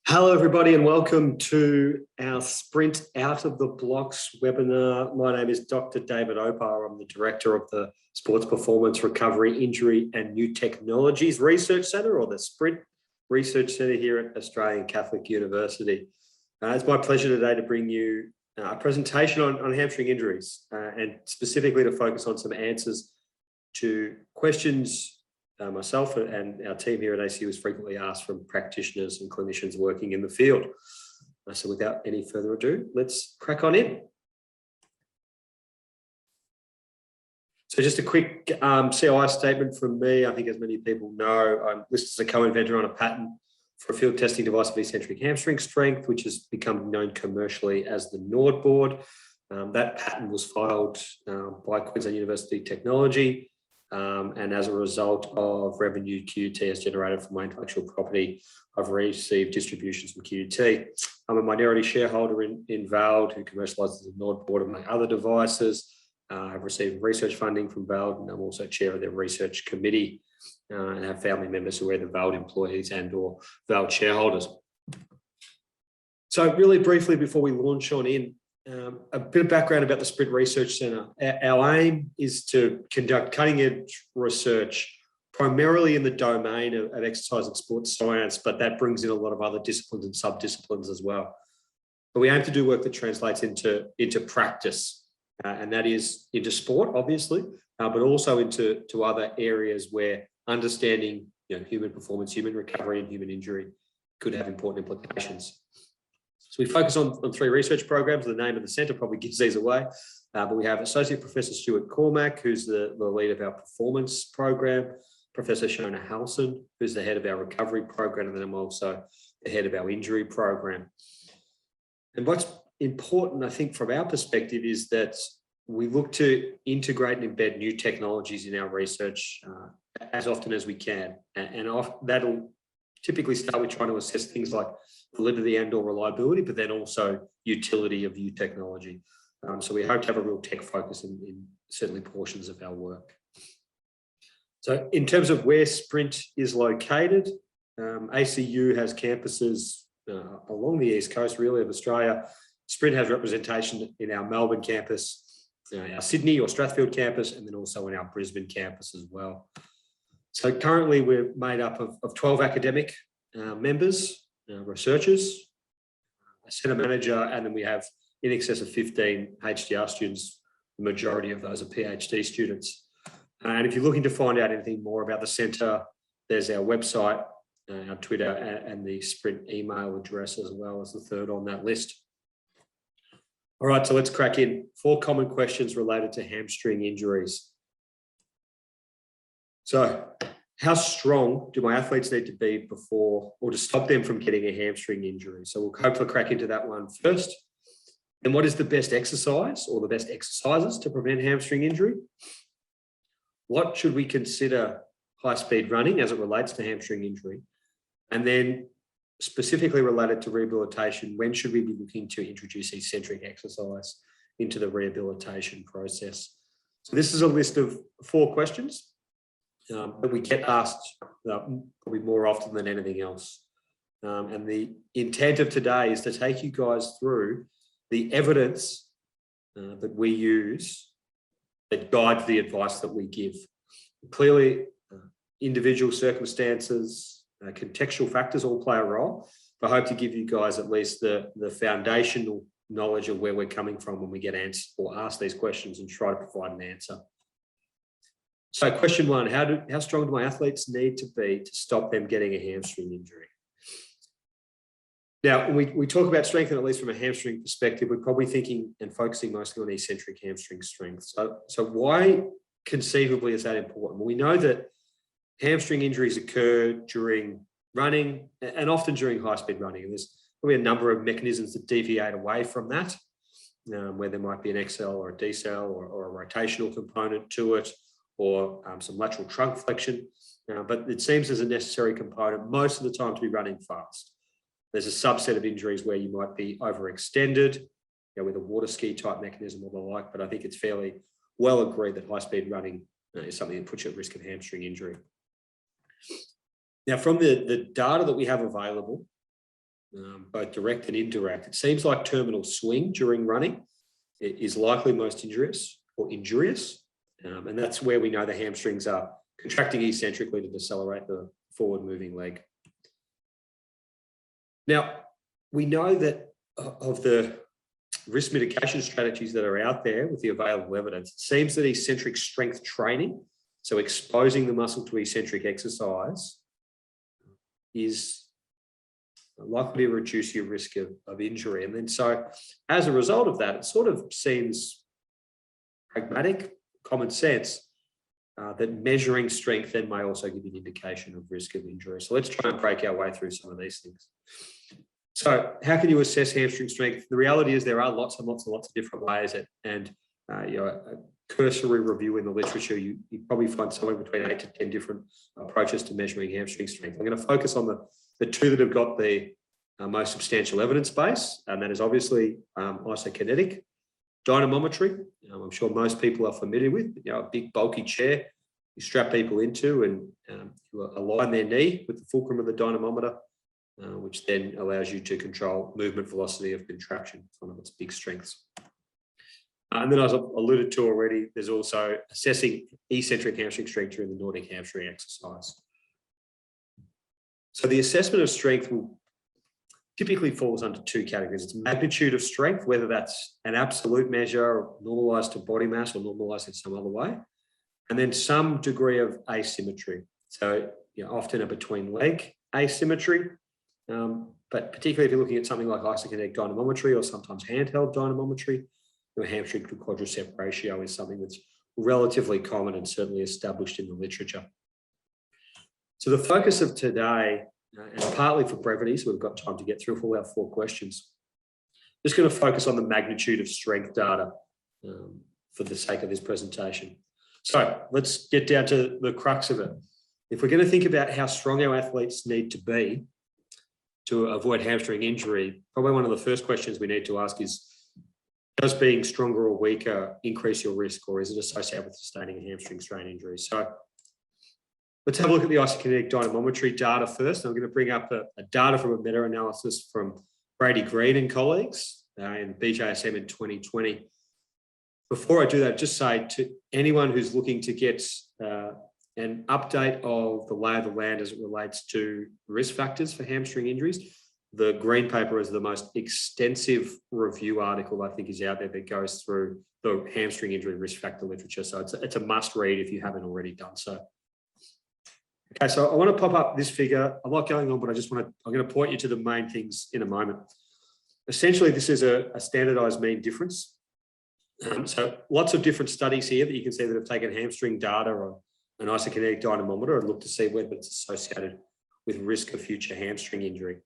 Hello, everybody, and welcome to our Sprint Out of the Blocks webinar. My name is Dr. David Opar. I'm the Director of the Sports Performance Recovery, Injury and New Technologies Research Centre, or the Sprint Research Centre here at Australian Catholic University. It's my pleasure today to bring you a presentation on hamstring injuries and specifically to focus on some answers to questions myself and our team here at ACU is frequently asked from practitioners and clinicians working in the field. So without any further ado, let's crack on in. So just a quick COI statement from me. I think as many people know, I'm listed as a co-inventor on a patent for a field testing device of eccentric hamstring strength, which has become known commercially as the Nord board. That patent was filed by Queensland University Technology. And as a result of revenue QUT has generated from my intellectual property, I've received distributions from QUT. I'm a minority shareholder in Vald, who commercialises the Nord board among other devices. I've received research funding from Vald, and I'm also chair of their research committee and have family members who are either Vald employees and or Vald shareholders. So really briefly before we launch on in, a bit of background about the Sprint Research Centre. Our aim is to conduct cutting-edge research primarily in the domain of exercise and sports science, but that brings in a lot of other disciplines and sub-disciplines as well. But we aim to do work that translates into practice, and that is into sport, obviously, but also into other areas where understanding human performance, human recovery, and human injury could have important implications. So we focus on three research programs. The name of the centre probably gives these away, but we have Associate Professor Stuart Cormack, who's the lead of our performance program, Professor Shona Halson, who's the head of our recovery program, and then I'm also the head of our injury program. And what's important, I think, from our perspective is that we look to integrate and embed new technologies in our research as often as we can. And that'll typically start with trying to assess things like validity and or reliability, but then also utility of new technology. So we hope to have a real tech focus in certainly portions of our work. So in terms of where Sprint is located, ACU has campuses along the east coast really of Australia. Sprint has representation in our Melbourne campus, our Sydney or Strathfield campus, and then also in our Brisbane campus as well. So currently we're made up of 12 academic members, researchers, a centre manager, and then we have in excess of 15 HDR students. The majority of those are PhD students. And if you're looking to find out anything more about the centre, there's our website, our Twitter, and the Sprint email address as well as the third on that list. All right, so let's crack in. 4 common questions related to hamstring injuries. So, how strong do my athletes need to be before or to stop them from getting a hamstring injury? So we'll hopefully crack into that one first. And what is the best exercise or the best exercises to prevent hamstring injury? What should we consider high-speed running as it relates to hamstring injury? And then specifically related to rehabilitation, when should we be looking to introduce eccentric exercise into the rehabilitation process? So this is a list of 4 questions that we get asked probably more often than anything else. And the intent of today is to take you guys through the evidence that we use that guides the advice that we give. Clearly, individual circumstances, contextual factors all play a role, but I hope to give you guys at least the foundational knowledge of where we're coming from when we get asked these questions and try to provide an answer. So question 1, how strong do my athletes need to be to stop them getting a hamstring injury? Now, when we talk about strength, and at least from a hamstring perspective, we're probably thinking and focusing mostly on eccentric hamstring strength. So why conceivably is that important? Well, we know that hamstring injuries occur during running and often during high-speed running. And there's probably a number of mechanisms that deviate away from that, where there might be an accel or a decel or a rotational component to it, or some lateral trunk flexion, but it seems as a necessary component most of the time to be running fast. There's a subset of injuries where you might be overextended, with a water ski type mechanism or the like, but I think it's fairly well agreed that high-speed running is something that puts you at risk of hamstring injury. Now, from the data that we have available, both direct and indirect. It seems like terminal swing during running is likely most injurious or injurious. And that's where we know the hamstrings are contracting eccentrically to decelerate the forward moving leg. Now, we know that of the risk mitigation strategies that are out there with the available evidence, it seems that eccentric strength training, so exposing the muscle to eccentric exercise, is likely to reduce your risk of injury. And then so as a result of that, it sort of seems pragmatic, common sense, that measuring strength then may also give you an indication of risk of injury. So let's try and break our way through some of these things. So how can you assess hamstring strength? The reality is there are lots and lots and lots of different ways, and a cursory review in the literature, you probably find somewhere between 8 to 10 different approaches to measuring hamstring strength. I'm going to focus on the two that have got the most substantial evidence base, and that is obviously isokinetic dynamometry. I'm sure most people are familiar with, a big bulky chair you strap people into, and you align their knee with the fulcrum of the dynamometer, which then allows you to control movement velocity of contraction. It's one of its big strengths. And then, as I've alluded to already, there's also assessing eccentric hamstring strength during the Nordic hamstring exercise. So the assessment of strength will typically falls under two categories. It's magnitude of strength, whether that's an absolute measure, normalized to body mass or normalized in some other way, and then some degree of asymmetry. So often a between leg asymmetry, but particularly if you're looking at something like isokinetic dynamometry or sometimes handheld dynamometry, hamstring to quadricep ratio is something that's relatively common and certainly established in the literature. So the focus of today, and partly for brevity, so we've got time to get through all our 4 questions, just going to focus on the magnitude of strength data for the sake of this presentation. So let's get down to the crux of it. If we're going to think about how strong our athletes need to be to avoid hamstring injury, probably one of the first questions we need to ask is, does being stronger or weaker increase your risk, or is it associated with sustaining a hamstring strain injury? So let's have a look at the isokinetic dynamometry data first. I'm going to bring up a data from a meta-analysis from Brady Green and colleagues in BJSM in 2020. Before I do that, just say to anyone who's looking to get an update of the lay of the land as it relates to risk factors for hamstring injuries, the Green paper is the most extensive review article I think is out there that goes through the hamstring injury risk factor literature. So it's a must read if you haven't already done so. Okay, so I want to pop up this figure. A lot going on, but I'm going to point you to the main things in a moment. Essentially, this is a standardized mean difference. So lots of different studies here that you can see that have taken hamstring data or an isokinetic dynamometer and looked to see whether it's associated with risk of future hamstring injury.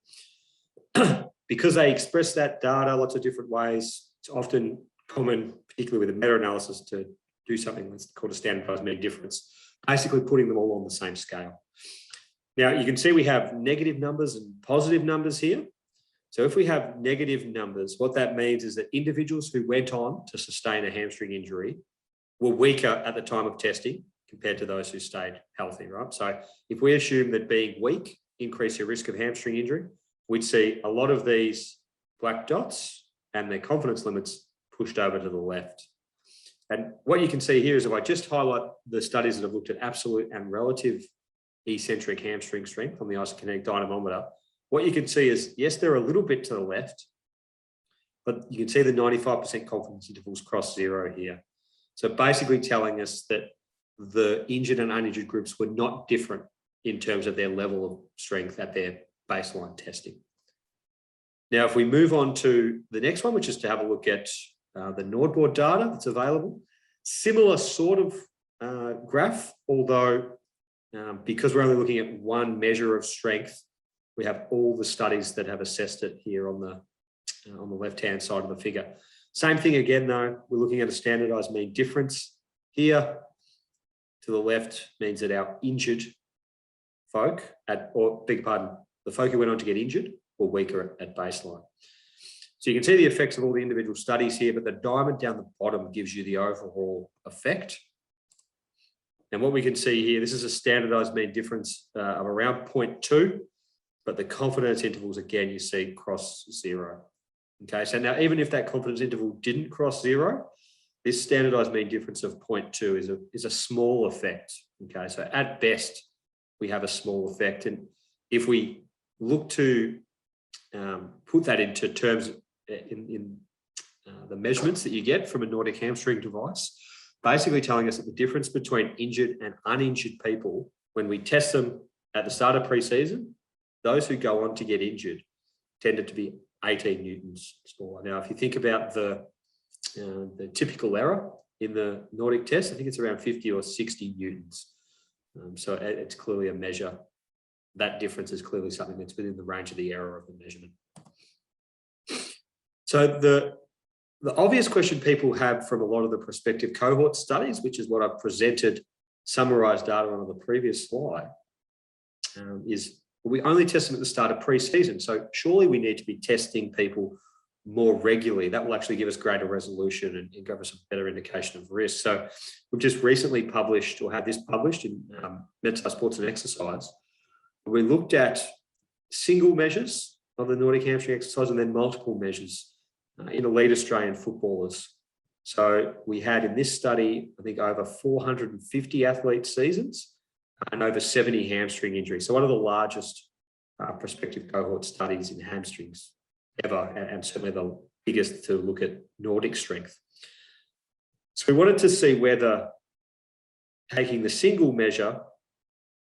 Because they express that data lots of different ways, it's often common, particularly with a meta-analysis, to do something that's called a standardized mean difference, basically putting them all on the same scale. Now, you can see we have negative numbers and positive numbers here. So if we have negative numbers, what that means is that individuals who went on to sustain a hamstring injury were weaker at the time of testing compared to those who stayed healthy, right? So if we assume that being weak increases your risk of hamstring injury, we'd see a lot of these black dots and their confidence limits pushed over to the left. And what you can see here is if I just highlight the studies that have looked at absolute and relative eccentric hamstring strength on the isokinetic dynamometer, what you can see is, yes, they're a little bit to the left, but you can see the 95% confidence intervals cross 0 here. So basically telling us that the injured and uninjured groups were not different in terms of their level of strength at their baseline testing. Now, if we move on to the next one, which is to have a look at the Nordboard data that's available, similar sort of graph, although because we're only looking at one measure of strength, we have all the studies that have assessed it here on the left-hand side of the figure. Same thing again, though, we're looking at a standardized mean difference here. To the left means that our injured folk, the folk who went on to get injured were weaker at baseline. So you can see the effects of all the individual studies here, but the diamond down the bottom gives you the overall effect. And what we can see here, this is a standardized mean difference of around 0.2, but the confidence intervals, again, you see cross 0. Okay, so now even if that confidence interval didn't cross 0, this standardized mean difference of 0.2 is a small effect. Okay, so at best, we have a small effect. And if we look to put that into terms in the measurements that you get from a Nordic hamstring device, basically telling us that the difference between injured and uninjured people, when we test them at the start of pre-season, those who go on to get injured tended to be 18 newtons smaller. Now, if you think about the typical error in the Nordic test, I think it's around 50 or 60 newtons. So it's clearly a measure. That difference is clearly something that's within the range of the error of the measurement. So the obvious question people have from a lot of the prospective cohort studies, which is what I've presented summarized data on the previous slide, is we only test them at the start of pre-season. So surely we need to be testing people more regularly. That will actually give us greater resolution and give us a better indication of risk. So we've just recently published, or had this published in MedSci Sports and Exercise. We looked at single measures of the Nordic hamstring exercise and then multiple measures in elite Australian footballers. So we had in this study, I think, over 450 athlete seasons and over 70 hamstring injuries. So one of the largest prospective cohort studies in hamstrings ever, and certainly the biggest to look at Nordic strength. So we wanted to see whether taking the single measure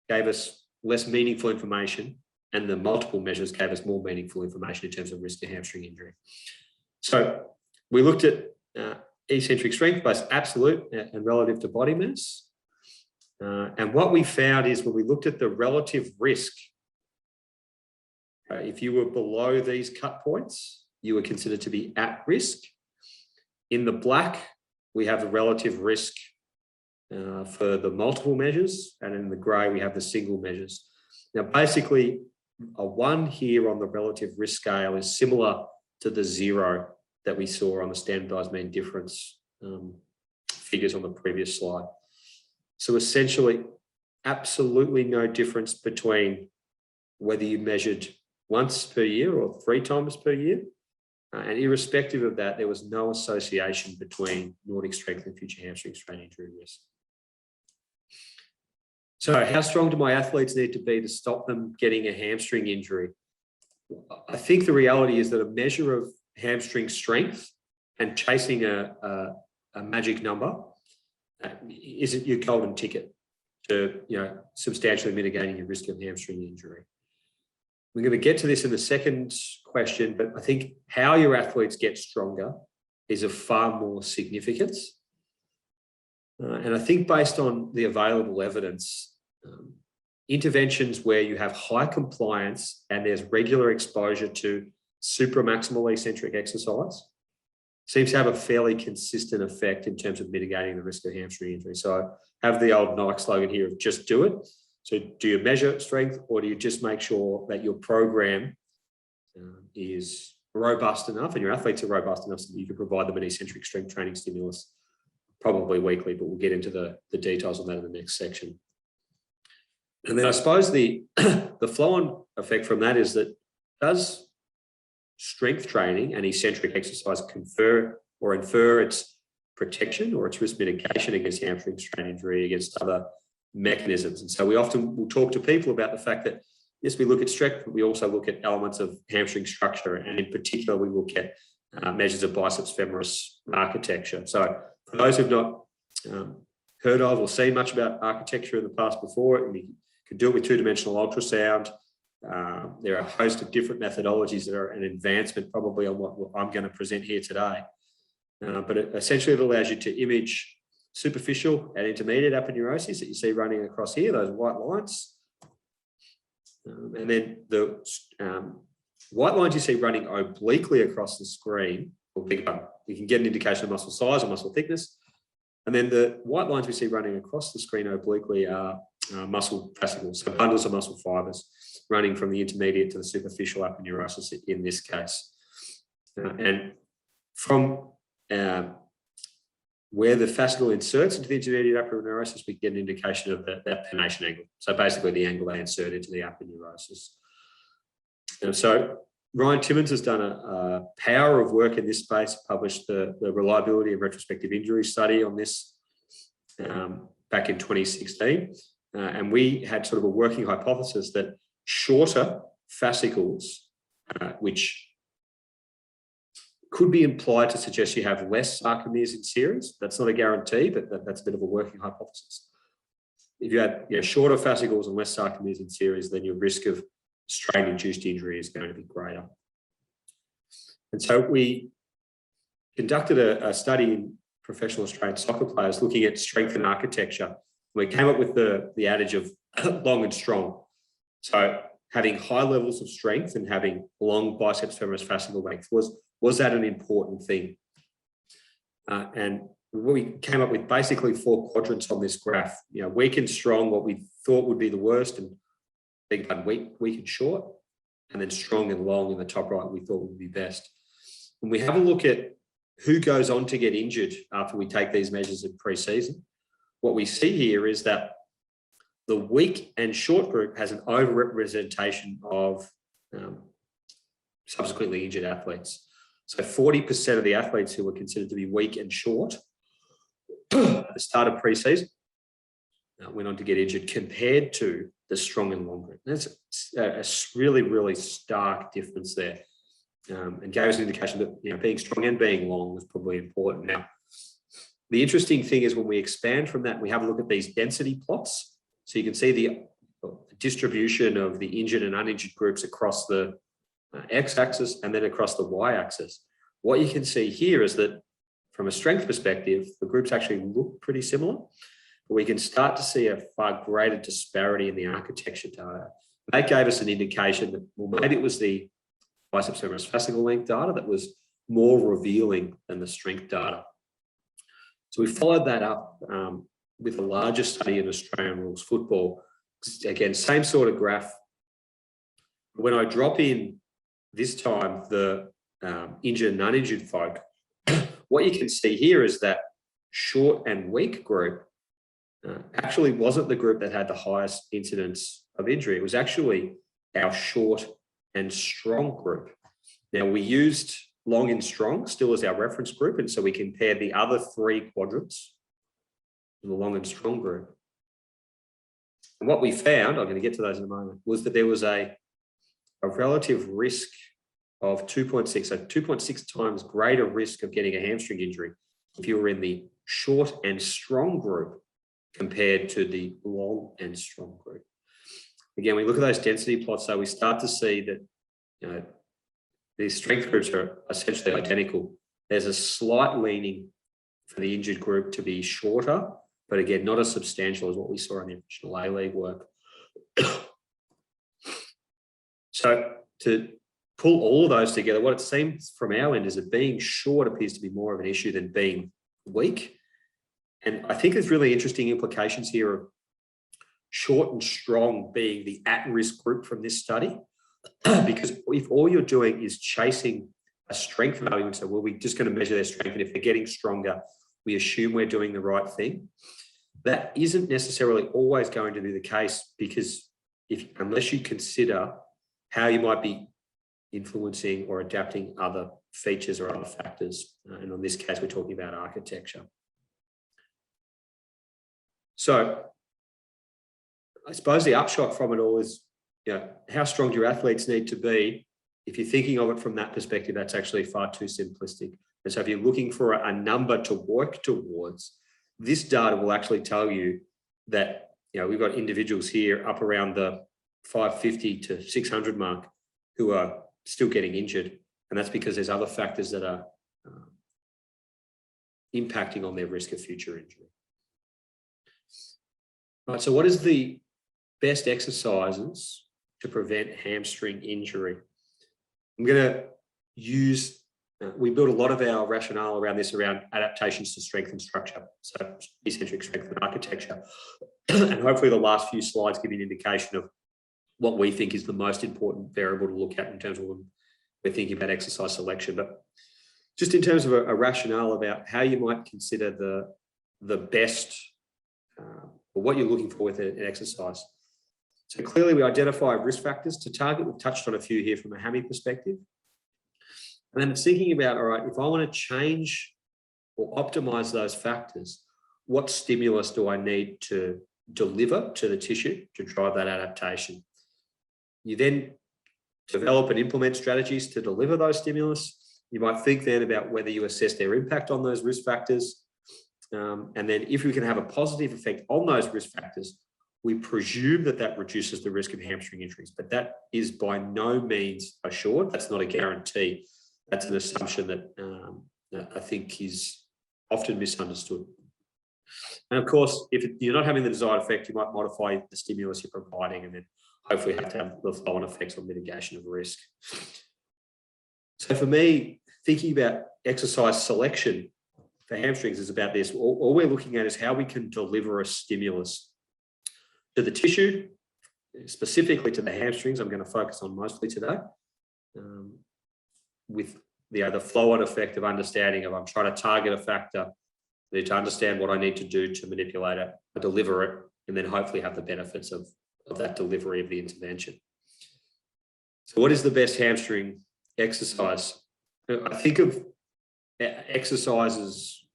gave us less meaningful information and the multiple measures gave us more meaningful information in terms of risk of hamstring injury. So we looked at eccentric strength, both absolute and relative to body mass. And what we found is when we looked at the relative risk, if you were below these cut points, you were considered to be at risk. In the black, we have the relative risk for the multiple measures, and in the grey, we have the single measures. Now, basically, a 1 here on the relative risk scale is similar to the 0 that we saw on the standardized mean difference figures on the previous slide. So essentially, absolutely no difference between whether you measured once per year or 3 times per year. And irrespective of that, there was no association between Nordic strength and future hamstring strain injury risk. So how strong do my athletes need to be to stop them getting a hamstring injury? I think the reality is that a measure of hamstring strength and chasing a magic number isn't your golden ticket to substantially mitigating your risk of hamstring injury. We're going to get to this in the second question, but I think how your athletes get stronger is of far more significance. And I think based on the available evidence, interventions where you have high compliance and there's regular exposure to supramaximal eccentric exercise seems to have a fairly consistent effect in terms of mitigating the risk of hamstring injury. So I have the old Nike slogan here of just do it. So do you measure strength, or do you just make sure that your program is robust enough and your athletes are robust enough so that you can provide them an eccentric strength training stimulus, probably weekly, but we'll get into the details on that in the next section. And then I suppose the flow-on effect from that is that does strength training and eccentric exercise confer or infer its protection or its risk mitigation against hamstring strain injury, against other mechanisms? And so we often will talk to people about the fact that, yes, we look at strength, but we also look at elements of hamstring structure. And in particular, we look at measures of biceps femoris architecture. So for those who've not heard of or seen much about architecture in the past before, we can do it with two-dimensional ultrasound. There are a host of different methodologies that are an advancement probably on what I'm going to present here today. But essentially, it allows you to image superficial and intermediate aponeuroses that you see running across here, those white lines. And then the white lines you see running obliquely across the screen, you can get an indication of muscle size or muscle thickness. And then the white lines we see running across the screen obliquely are muscle fascicles, so bundles of muscle fibers running from the intermediate to the superficial aponeurosis in this case. And from where the fascicle inserts into the intermediate aponeurosis, we get an indication of that pennation angle. So basically the angle they insert into the aponeurosis. And so Ryan Timmons has done a power of work in this space, published the reliability and retrospective injury study on this back in 2016. And we had sort of a working hypothesis that shorter fascicles, which could be implied to suggest you have less sarcomeres in series. That's not a guarantee, but that's a bit of a working hypothesis. If you had shorter fascicles and less sarcomeres in series, then your risk of strain-induced injury is going to be greater. And so we conducted a study in professional Australian soccer players looking at strength and architecture. We came up with the adage of long and strong. So having high levels of strength and having long biceps femoris fascicle length, was that an important thing? And we came up with basically 4 quadrants on this graph. Weak and strong, what we thought would be the worst, and weak and short, and then strong and long in the top right, we thought would be best. When we have a look at who goes on to get injured after we take these measures in pre-season, what we see here is that the weak and short group has an overrepresentation of subsequently injured athletes. So 40% of the athletes who were considered to be weak and short at the start of pre-season went on to get injured compared to the strong and long group. That's a really, really stark difference there, and gave us an indication that being strong and being long was probably important. Now, the interesting thing is when we expand from that, we have a look at these density plots. So you can see the distribution of the injured and uninjured groups across the x-axis and then across the y-axis. What you can see here is that from a strength perspective, the groups actually look pretty similar, but we can start to see a far greater disparity in the architecture data. That gave us an indication that, well, maybe it was the biceps femoris fascicle length data that was more revealing than the strength data. So we followed that up with a larger study in Australian rules football. Again, same sort of graph. When I drop in this time the injured and uninjured folk, what you can see here is that short and weak group actually wasn't the group that had the highest incidence of injury. It was actually our short and strong group. Now, we used long and strong still as our reference group, and so we compared the other 3 quadrants in the long and strong group. And what we found, I'm going to get to those in a moment, was that there was a relative risk of 2.6, so 2.6 times greater risk of getting a hamstring injury if you were in the short and strong group compared to the long and strong group. Again, we look at those density plots, so we start to see that these strength groups are essentially identical. There's a slight leaning for the injured group to be shorter, but again, not as substantial as what we saw in the original A-League work. So to pull all of those together, what it seems from our end is that being short appears to be more of an issue than being weak. And I think there's really interesting implications here of short and strong being the at-risk group from this study. Because if all you're doing is chasing a strength value and say, well, we're just going to measure their strength, and if they're getting stronger, we assume we're doing the right thing. That isn't necessarily always going to be the case, because unless you consider how you might be influencing or adapting other features or other factors. And in this case, we're talking about architecture. So I suppose the upshot from it all is, how strong do your athletes need to be? If you're thinking of it from that perspective, that's actually far too simplistic. And so if you're looking for a number to work towards, this data will actually tell you that, we've got individuals here up around the 550 to 600 mark who are still getting injured. And that's because there's other factors that are impacting on their risk of future injury. All right, so what is the best exercises to prevent hamstring injury? I'm going to use, we built a lot of our rationale around this, around adaptations to strength and structure, so eccentric strength and architecture. And hopefully the last few slides give you an indication of what we think is the most important variable to look at in terms of when we're thinking about exercise selection. But just in terms of a rationale about how you might consider the best, or what you're looking for with an exercise. So clearly we identify risk factors to target. We've touched on a few here from a hammy perspective. And then it's thinking about, all right, if I want to change or optimize those factors, what stimulus do I need to deliver to the tissue to drive that adaptation? You then develop and implement strategies to deliver those stimulus. You might think then about whether you assess their impact on those risk factors. And then if we can have a positive effect on those risk factors, we presume that that reduces the risk of hamstring injuries, but that is by no means assured. That's not a guarantee. That's an assumption that I think is often misunderstood. And of course, if you're not having the desired effect, you might modify the stimulus you're providing and then hopefully have to have the flow-on effects on mitigation of risk. So for me, thinking about exercise selection for hamstrings is about this. All we're looking at is how we can deliver a stimulus to the tissue, specifically to the hamstrings. I'm going to focus on mostly today, with the flow-on effect of understanding of I'm trying to target a factor, I need to understand what I need to do to manipulate it, deliver it, and then hopefully have the benefits of that delivery of the intervention. So what is the best hamstring exercise? I think of exercises,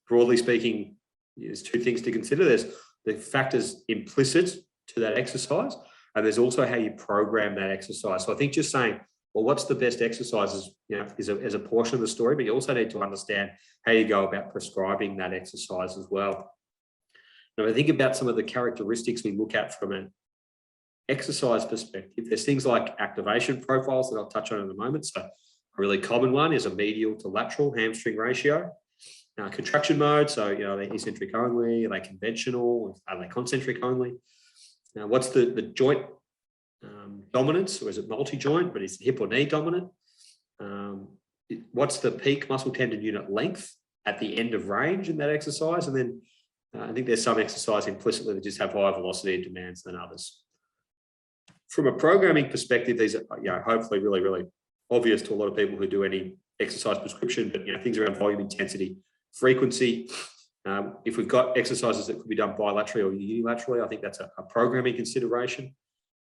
broadly speaking, there's two things to consider. There's the factors implicit to that exercise, and there's also how you program that exercise. So I think just saying, well, what's the best exercises, is a portion of the story, but you also need to understand how you go about prescribing that exercise as well. Now, I think about some of the characteristics we look at from an exercise perspective. There's things like activation profiles that I'll touch on in a moment. So a really common one is a medial to lateral hamstring ratio. Contraction mode, so are they eccentric only, are they conventional, are they concentric only? Now, what's the joint dominance, or is it multi-joint, but is it hip or knee dominant? What's the peak muscle tendon unit length at the end of range in that exercise? And then I think there's some exercise implicitly that just have higher velocity demands than others. From a programming perspective, these are hopefully really, really obvious to a lot of people who do any exercise prescription, but things around volume, intensity, frequency. If we've got exercises that could be done bilaterally or unilaterally, I think that's a programming consideration.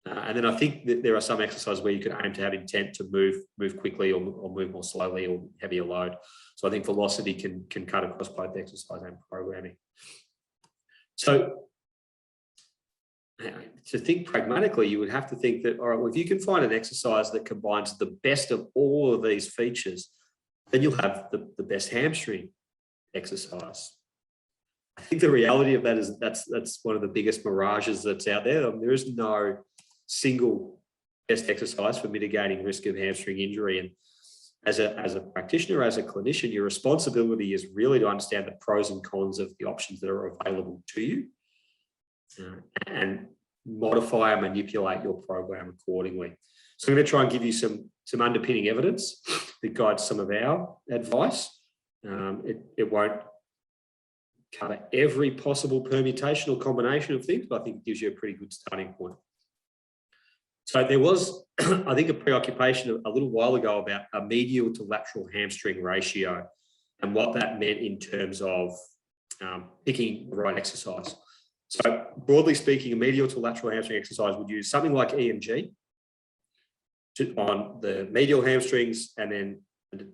And then I think that there are some exercises where you could aim to have intent to move quickly or move more slowly or heavier load. So I think velocity can cut across both exercise and programming. So to think pragmatically, you would have to think that, all right, well, if you can find an exercise that combines the best of all of these features, then you'll have the best hamstring exercise. I think the reality of that is that's one of the biggest mirages that's out there. There is no single best exercise for mitigating risk of hamstring injury. And as a practitioner, as a clinician, your responsibility is really to understand the pros and cons of the options that are available to you, and modify and manipulate your program accordingly. So I'm going to try and give you some underpinning evidence that guides some of our advice. It won't cover every possible permutation or combination of things, but I think it gives you a pretty good starting point. So there was, I think, a preoccupation a little while ago about a medial to lateral hamstring ratio and what that meant in terms of picking the right exercise. So broadly speaking, a medial to lateral hamstring exercise would use something like EMG on the medial hamstrings, and then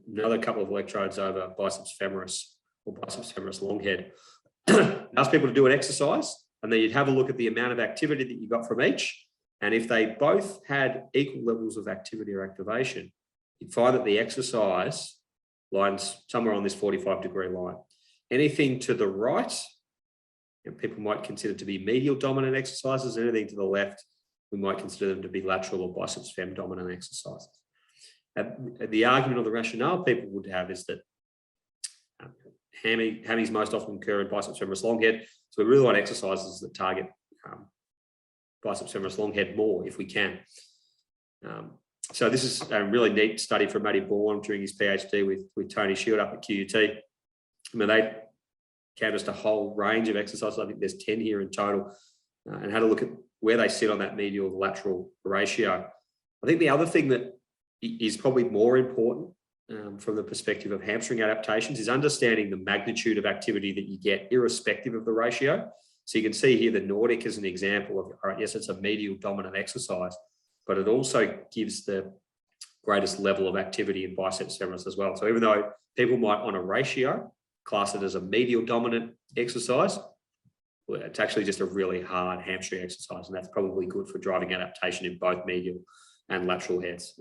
another couple of electrodes over biceps femoris or biceps femoris long head. Ask people to do an exercise, and then you'd have a look at the amount of activity that you got from each. And if they both had equal levels of activity or activation, you'd find that the exercise lines somewhere on this 45-degree line. Anything to the right, people might consider to be medial dominant exercises. Anything to the left, we might consider them to be lateral or biceps fem dominant exercises. The argument or the rationale people would have is that hammies most often occur in biceps femoris long head. So we really want exercises that target biceps femoris long head more if we can. So this is a really neat study from Matty Bourne during his PhD with Tony Shield up at QUT. I mean, they canvassed a whole range of exercises. I think there's 10 here in total, and had a look at where they sit on that medial to lateral ratio. I think the other thing that is probably more important from the perspective of hamstring adaptations is understanding the magnitude of activity that you get irrespective of the ratio. So you can see here the Nordic is an example of, all right, yes, it's a medial dominant exercise, but it also gives the greatest level of activity in biceps femoris as well. So even though people might on a ratio class it as a medial dominant exercise, well, it's actually just a really hard hamstring exercise, and that's probably good for driving adaptation in both medial and lateral heads.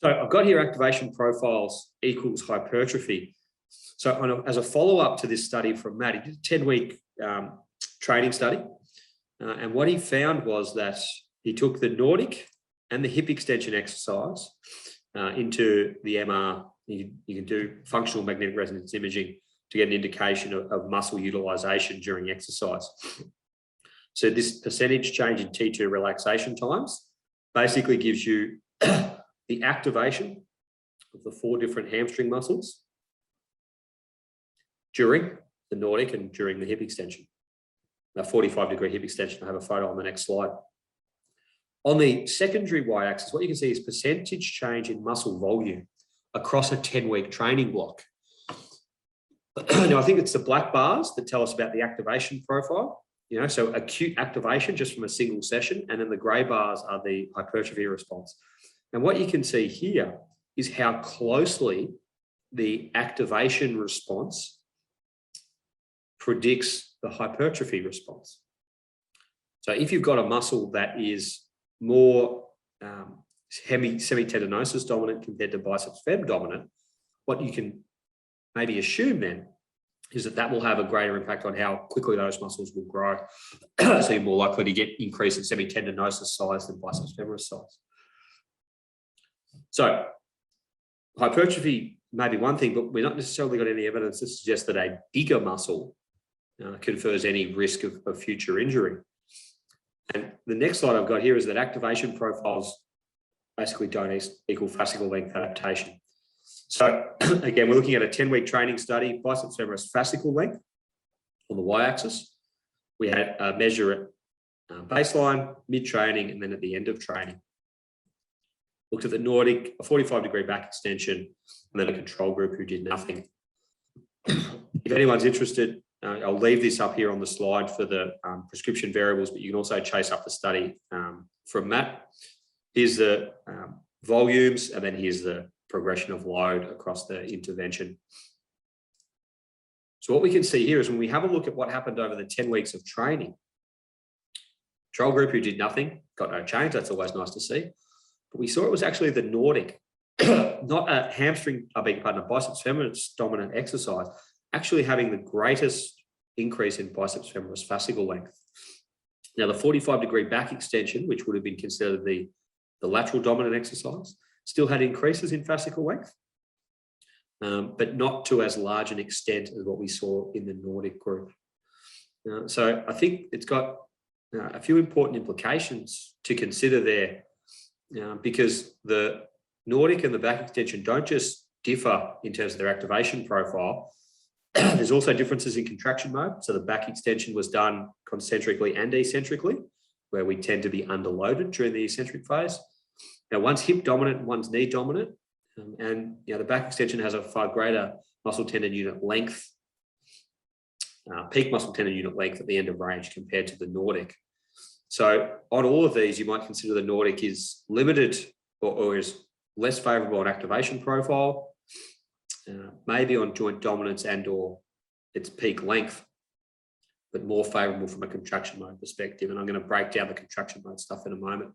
So I've got here activation profiles equals hypertrophy. So as a follow-up to this study from Matt, he did a 10-week training study. And what he found was that he took the Nordic and the hip extension exercise into the MR. You can do functional magnetic resonance imaging to get an indication of muscle utilization during exercise. So this percentage change in T2 relaxation times basically gives you the activation of the 4 different hamstring muscles during the Nordic and during the hip extension. A 45-degree hip extension. I have a photo on the next slide. On the secondary y-axis, what you can see is percentage change in muscle volume across a 10-week training block. Now, I think it's the black bars that tell us about the activation profile. So acute activation just from a single session, and then the grey bars are the hypertrophy response. And what you can see here is how closely the activation response predicts the hypertrophy response. So if you've got a muscle that is more semitendinosus dominant compared to biceps fem dominant, what you can maybe assume then is that will have a greater impact on how quickly those muscles will grow. So you're more likely to get increase in semitendinosus size than biceps femoris size. So hypertrophy may be one thing, but we're not necessarily got any evidence to suggest that a bigger muscle confers any risk of future injury. And the next slide I've got here is that activation profiles basically don't equal fascicle length adaptation. So again, we're looking at a 10-week training study, biceps femoris fascicle length on the y-axis. We had a measure at baseline, mid-training, and then at the end of training. Looked at the Nordic, a 45-degree back extension, and then a control group who did nothing. If anyone's interested, I'll leave this up here on the slide for the prescription variables, but you can also chase up the study from Matt. Here's the volumes, and then here's the progression of load across the intervention. So what we can see here is when we have a look at what happened over the 10 weeks of training, control group who did nothing, got no change. That's always nice to see. But we saw it was actually the Nordic, not a hamstring, I beg your pardon, a biceps femoris dominant exercise, actually having the greatest increase in biceps femoris fascicle length. Now, the 45-degree back extension, which would have been considered the lateral dominant exercise, still had increases in fascicle length, but not to as large an extent as what we saw in the Nordic group. So I think it's got a few important implications to consider there, because the Nordic and the back extension don't just differ in terms of their activation profile. There's also differences in contraction mode. So the back extension was done concentrically and eccentrically, where we tend to be underloaded during the eccentric phase. Now, one's hip dominant and one's knee dominant, and the back extension has a far greater muscle tendon unit length, peak muscle tendon unit length at the end of range compared to the Nordic. So on all of these, you might consider the Nordic is limited or is less favorable on activation profile, maybe on joint dominance and or its peak length, but more favorable from a contraction mode perspective. And I'm going to break down the contraction mode stuff in a moment.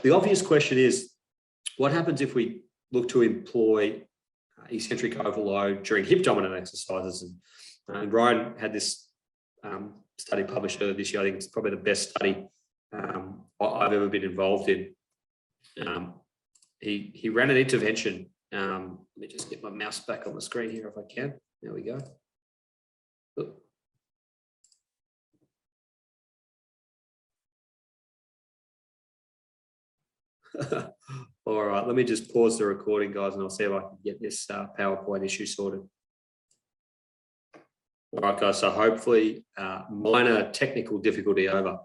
The obvious question is, what happens if we look to employ eccentric overload during hip dominant exercises? And Ryan had this study published earlier this year. I think it's probably the best study I've ever been involved in. He ran an intervention. Let me just get my mouse back on the screen here if I can. There we go. Oop. All right, let me just pause the recording, guys, and I'll see if I can get this PowerPoint issue sorted. All right, guys, so hopefully minor technical difficulty over.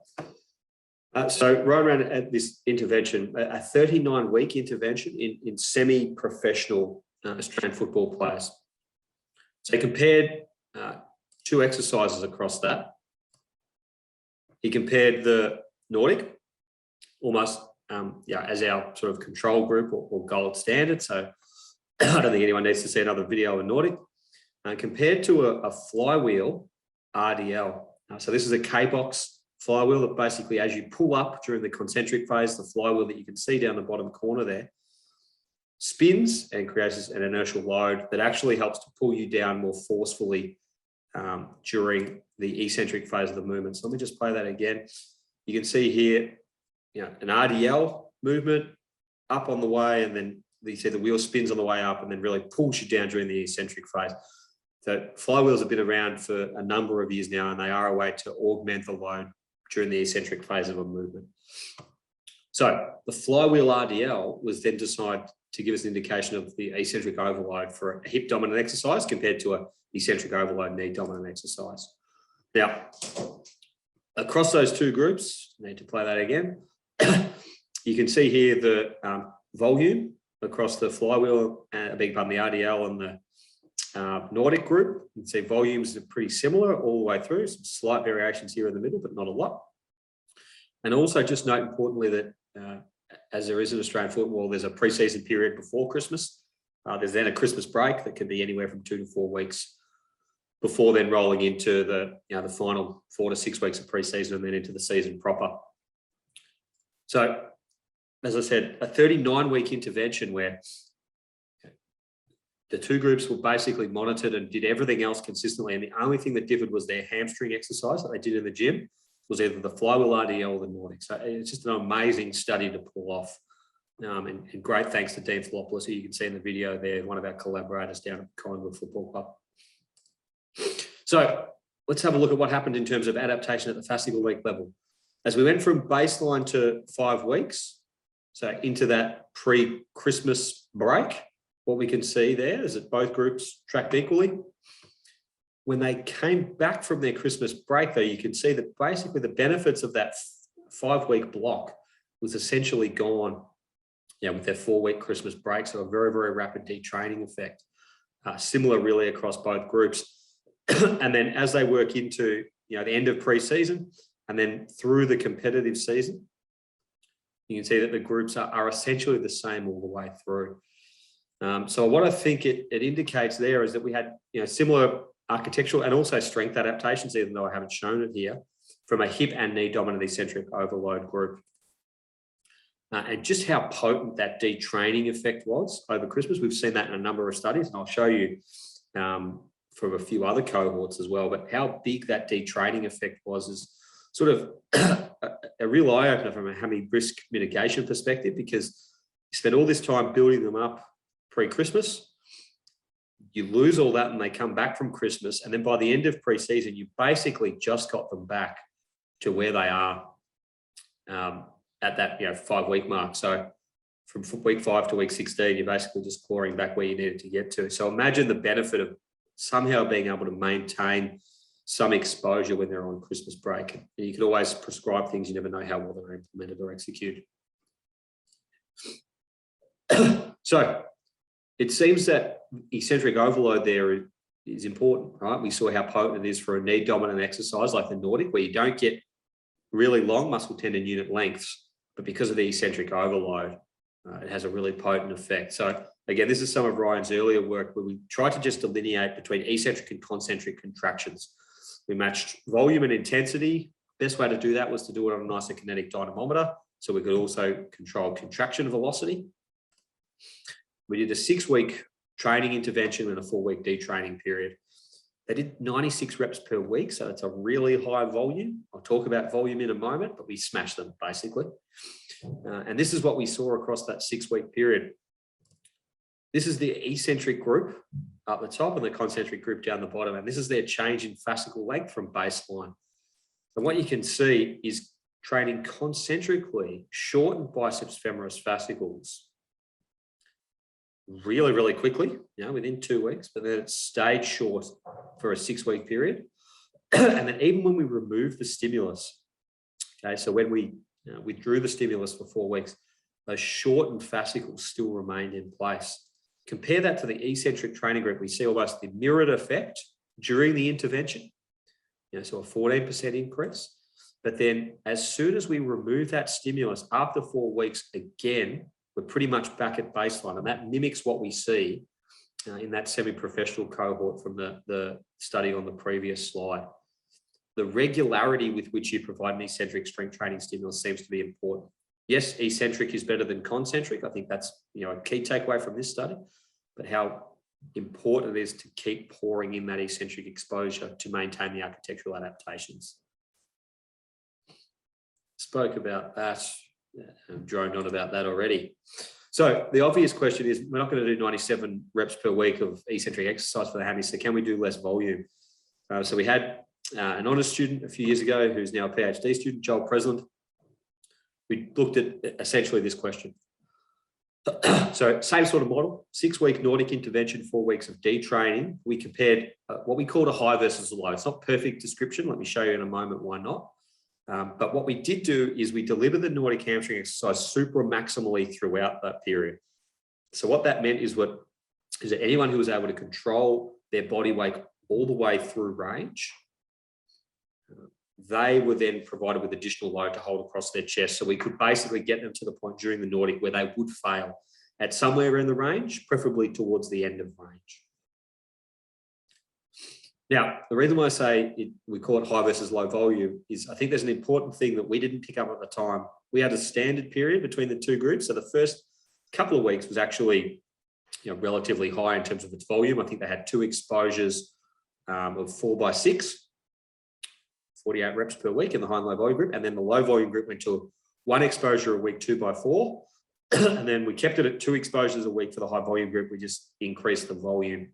So Ryan ran at this intervention, a 39-week intervention in semi-professional Australian football players. So he compared 2 exercises across that. He compared the Nordic almost as our sort of control group or gold standard. So I don't think anyone needs to see another video of Nordic. Compared to a flywheel RDL. So this is a K-box flywheel that basically, as you pull up during the concentric phase, the flywheel that you can see down the bottom corner there spins and creates an inertial load that actually helps to pull you down more forcefully during the eccentric phase of the movement. So let me just play that again. You can see here, an RDL movement up on the way, and then you see the wheel spins on the way up and then really pulls you down during the eccentric phase. So flywheels have been around for a number of years now, and they are a way to augment the load during the eccentric phase of a movement. So the flywheel RDL was then designed to give us an indication of the eccentric overload for a hip dominant exercise compared to an eccentric overload knee dominant exercise. Now, across those 2 groups, I need to play that again. You can see here the volume across the flywheel, the RDL and the Nordic group. You can see volumes are pretty similar all the way through, some slight variations here in the middle, but not a lot. And also just note importantly that as there is in Australian football, there's a pre-season period before Christmas. There's then a Christmas break that can be anywhere from 2 to 4 weeks before then rolling into the final 4 to 6 weeks of pre-season and then into the season proper. So, as I said, a 39-week intervention where the 2 groups were basically monitored and did everything else consistently. And the only thing that differed was their hamstring exercise that they did in the gym was either the flywheel RDL or the Nordic. So it's just an amazing study to pull off. And great thanks to Dean Philopoulos, who you can see in the video there, one of our collaborators down at Collingwood Football Club. So let's have a look at what happened in terms of adaptation at the fascicle week level. As we went from baseline to 5 weeks, so into that pre-Christmas break, what we can see there is that both groups tracked equally. When they came back from their Christmas break, though, you can see that basically the benefits of that 5-week block was essentially gone with their 4-week Christmas break. So a very, very rapid detraining effect. Similar really across both groups. And then as they work into the end of pre-season and then through the competitive season, you can see that the groups are essentially the same all the way through. So what I think it indicates there is that we had similar architectural and also strength adaptations, even though I haven't shown it here, from a hip and knee dominant eccentric overload group. And just how potent that detraining effect was over Christmas. We've seen that in a number of studies, and I'll show you from a few other cohorts as well. But how big that detraining effect was is sort of a real eye-opener from a hammy risk mitigation perspective, because you spend all this time building them up pre-Christmas, you lose all that and they come back from Christmas, and then by the end of pre-season, you basically just got them back to where they are at that 5-week mark. So from week 5 to week 16, you're basically just clawing back where you needed to get to. So imagine the benefit of somehow being able to maintain some exposure when they're on Christmas break. And you can always prescribe things, you never know how well they're implemented or executed. So it seems that eccentric overload there is important, right? We saw how potent it is for a knee dominant exercise like the Nordic, where you don't get really long muscle tendon unit lengths, but because of the eccentric overload, it has a really potent effect. So again, this is some of Ryan's earlier work where we tried to just delineate between eccentric and concentric contractions. We matched volume and intensity. Best way to do that was to do it on an isokinetic dynamometer, so we could also control contraction velocity. We did a 6-week training intervention and a 4-week detraining period. They did 96 reps per week, so it's a really high volume. I'll talk about volume in a moment, but we smashed them basically. And this is what we saw across that 6-week period. This is the eccentric group up the top and the concentric group down the bottom. And this is their change in fascicle length from baseline. And what you can see is training concentrically shortened biceps femoris fascicles really, really quickly, within 2 weeks, but then it stayed short for a 6-week period. And then even when we removed the stimulus, okay, so when we withdrew the stimulus for 4 weeks, those shortened fascicles still remained in place. Compare that to the eccentric training group, we see almost the mirrored effect during the intervention so a 14% increase. But then as soon as we remove that stimulus after 4 weeks, again, we're pretty much back at baseline. And that mimics what we see in that semi-professional cohort from the study on the previous slide. The regularity with which you provide an eccentric strength training stimulus seems to be important. Yes, eccentric is better than concentric. I think that's a key takeaway from this study, but how important it is to keep pouring in that eccentric exposure to maintain the architectural adaptations. Spoke about that, droned on about that already. So the obvious question is, we're not going to do 97 reps per week of eccentric exercise for the hammies, so can we do less volume? So we had an honours student a few years ago who's now a PhD student, Joel Presland. We looked at essentially this question. So same sort of model, 6-week Nordic intervention, 4 weeks of detraining. We compared what we called a high versus a low. It's not perfect description. Let me show you in a moment why not. But what we did do is we delivered the Nordic hamstring exercise super maximally throughout that period. So what that meant is that anyone who was able to control their body weight all the way through range, they were then provided with additional load to hold across their chest. So we could basically get them to the point during the Nordic where they would fail at somewhere in the range, preferably towards the end of range. Now, the reason why I say we call it high versus low volume is I think there's an important thing that we didn't pick up at the time. We had a standard period between the two groups. So the first couple of weeks was actually relatively high in terms of its volume. I think they had 2 exposures of 4x6, 48 reps per week in the high and low volume group. And then the low volume group went to 1 exposure a week, 2x4. And then we kept it at 2 exposures a week for the high volume group. We just increased the volume.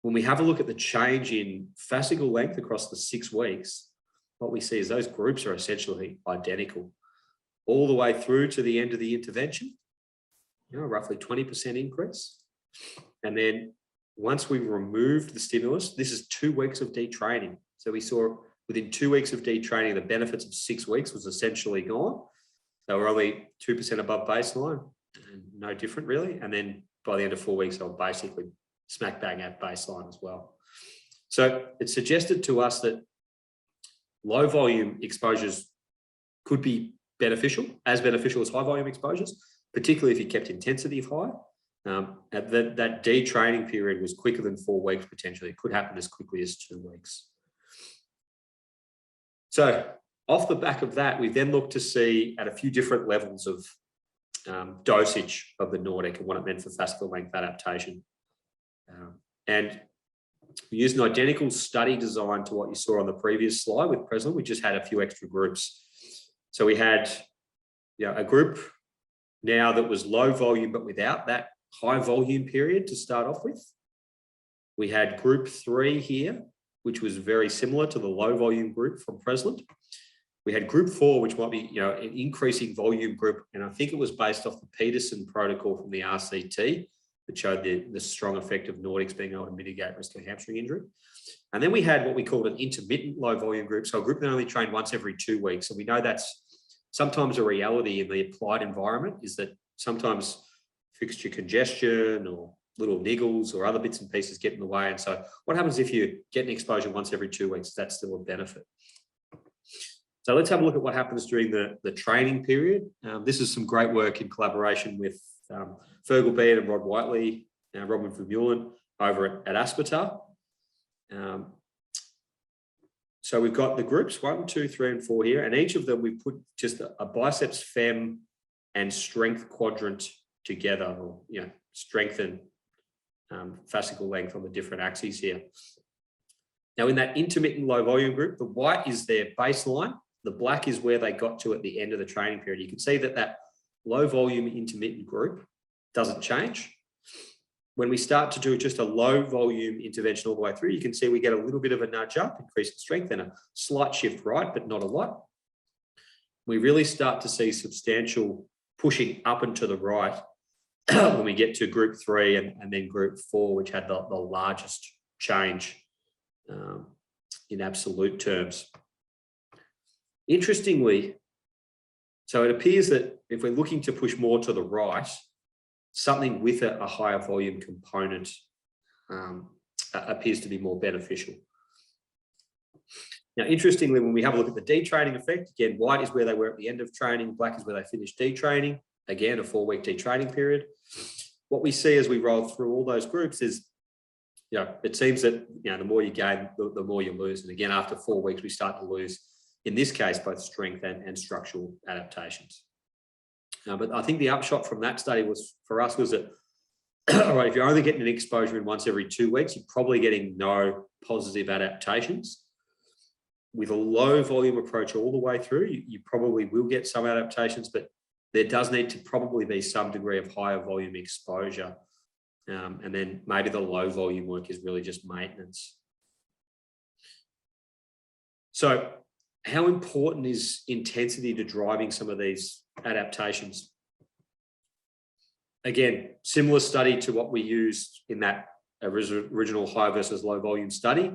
When we have a look at the change in fascicle length across the 6 weeks, what we see is those groups are essentially identical all the way through to the end of the intervention, roughly 20% increase. And then once we removed the stimulus, this is 2 weeks of detraining. So we saw within 2 weeks of detraining, the benefits of 6 weeks was essentially gone. They were only 2% above baseline, and no different really. And then by the end of 4 weeks, they were basically smack bang at baseline as well. So it suggested to us that low volume exposures could be beneficial as high volume exposures, particularly if you kept intensity high. That detraining period was quicker than 4 weeks potentially. It could happen as quickly as 2 weeks. So off the back of that, we then looked to see at a few different levels of dosage of the Nordic and what it meant for fascicle length adaptation. And we used an identical study design to what you saw on the previous slide with Presland. We just had a few extra groups. So we had a group now that was low volume, but without that high volume period to start off with. We had group 3 here, which was very similar to the low volume group from Presland. We had group 4, which might be an increasing volume group. And I think it was based off the Peterson protocol from the RCT that showed the strong effect of Nordics being able to mitigate risk of hamstring injury. And then we had what we called an intermittent low volume group. So a group that only trained once every 2 weeks. And we know that's sometimes a reality in the applied environment, is that sometimes fixture congestion or little niggles or other bits and pieces get in the way. And so what happens if you get an exposure once every 2 weeks? That's still a benefit. So let's have a look at what happens during the training period. This is some great work in collaboration with Fergal Beard and Rod Whiteley, Robin Vermeulen over at Aspetar. So we've got the groups 1, 2, 3, and 4 here, and each of them we've put just a biceps fem and strength quadrant together, or strength and fascicle length on the different axes here. Now in that intermittent low volume group, the white is their baseline, the black is where they got to at the end of the training period. You can see that low volume intermittent group doesn't change. When we start to do just a low volume intervention all the way through, you can see we get a little bit of a nudge up, increase in strength, and a slight shift right, but not a lot. We really start to see substantial pushing up and to the right when we get to group 3 and then group 4, which had the largest change in absolute terms. Interestingly, so it appears that if we're looking to push more to the right, something with a higher volume component appears to be more beneficial. Now, interestingly, when we have a look at the detraining effect, again, white is where they were at the end of training, black is where they finished detraining, again, a 4-week detraining period. What we see as we roll through all those groups is, it seems that, the more you gain, the more you lose. And again, after 4 weeks, we start to lose, in this case, both strength and structural adaptations. But I think the upshot from that study was that, all right, if you're only getting an exposure in once every 2 weeks, you're probably getting no positive adaptations. With a low volume approach all the way through, you probably will get some adaptations, but there does need to probably be some degree of higher volume exposure. And then maybe the low volume work is really just maintenance. So how important is intensity to driving some of these adaptations? Again, similar study to what we used in that original high versus low volume study.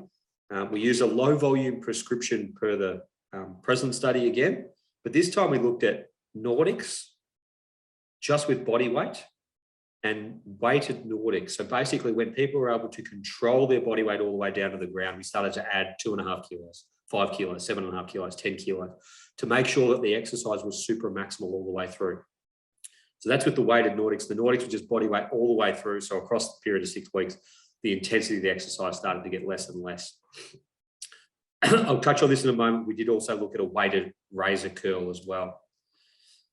We used a low volume prescription per the present study again, but this time we looked at Nordics just with body weight and weighted Nordics. So basically when people were able to control their body weight all the way down to the ground, we started to add 2.5 kilos, 5 kilos, 7.5 kilos, 10 kilos to make sure that the exercise was super maximal all the way through. So that's with the weighted Nordics. The Nordics were just body weight all the way through. So across the period of 6 weeks, the intensity of the exercise started to get less and less. I'll touch on this in a moment. We did also look at a weighted razor curl as well.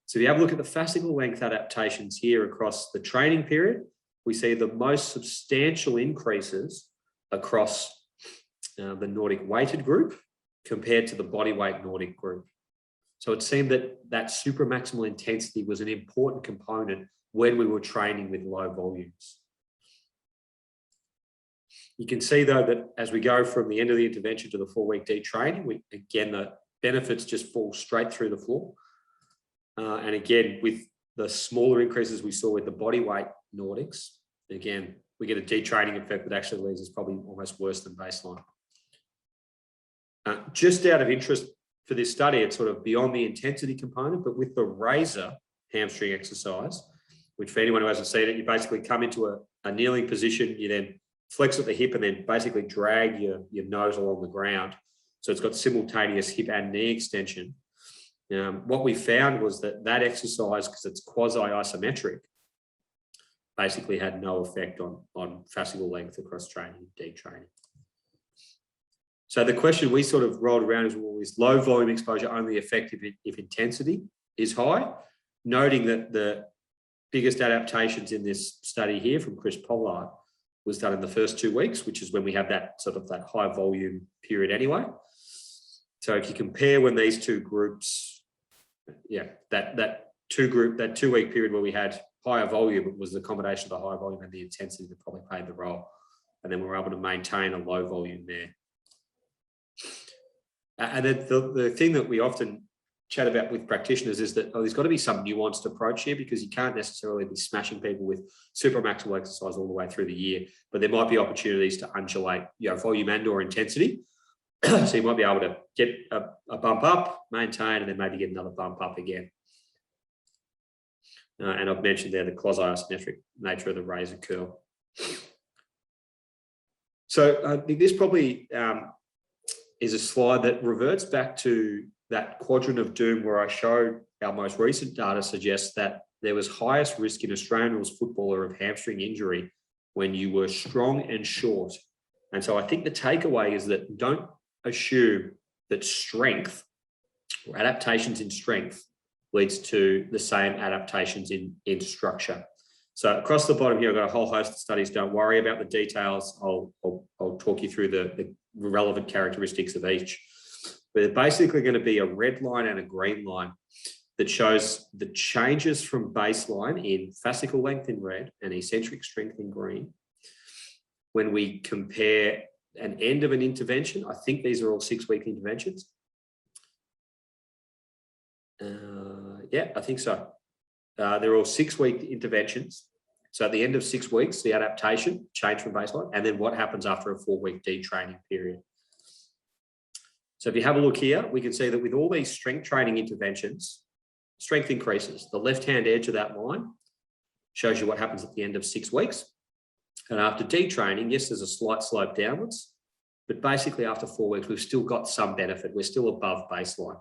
So if you have a look at the fascicle length adaptations here across the training period, we see the most substantial increases across the Nordic weighted group compared to the body weight Nordic group. So it seemed that super maximal intensity was an important component when we were training with low volumes. You can see, though, that as we go from the end of the intervention to the 4-week detraining, again, the benefits just fall straight through the floor. And again, with the smaller increases we saw with the body weight Nordics, again, we get a detraining effect that actually leaves us probably almost worse than baseline. Just out of interest for this study, it's sort of beyond the intensity component, but with the razor hamstring exercise, which for anyone who hasn't seen it, you basically come into a kneeling position, you then flex at the hip and then basically drag your nose along the ground. So it's got simultaneous hip and knee extension. What we found was that exercise, because it's quasi-isometric, basically had no effect on fascicle length across training and detraining. So the question we sort of rolled around is, well, is low volume exposure only effective if intensity is high? Noting that the biggest adaptations in this study here from Chris Pollard was done in the first 2 weeks, which is when we have that high volume period anyway. So if you compare when these two groups, that 2-week period where we had higher volume, it was the combination of the high volume and the intensity that probably played the role. And then we were able to maintain a low volume there. And then the thing that we often chat about with practitioners is that there's got to be some nuanced approach here, because you can't necessarily be smashing people with super maximal exercise all the way through the year, but there might be opportunities to undulate volume and or intensity. So you might be able to get a bump up, maintain, and then maybe get another bump up again. And I've mentioned there the quasi-isometric nature of the razor curl. So I think this probably is a slide that reverts back to that quadrant of doom where I showed our most recent data suggests that there was highest risk in Australian rules footballer of hamstring injury when you were strong and short. And so I think the takeaway is that don't assume that strength or adaptations in strength leads to the same adaptations in structure. So across the bottom here, I've got a whole host of studies. Don't worry about the details. I'll talk you through the relevant characteristics of each. But they're basically going to be a red line and a green line that shows the changes from baseline in fascicle length in red and eccentric strength in green. When we compare an end of an intervention, I think these are all 6-week interventions. Yeah, I think so. They're all 6-week interventions. So at the end of 6 weeks, the adaptation changed from baseline, and then what happens after a 4-week detraining period. So if you have a look here, we can see that with all these strength training interventions, strength increases. The left-hand edge of that line shows you what happens at the end of 6 weeks. And after detraining, yes, there's a slight slope downwards, but basically after 4 weeks, we've still got some benefit. We're still above baseline.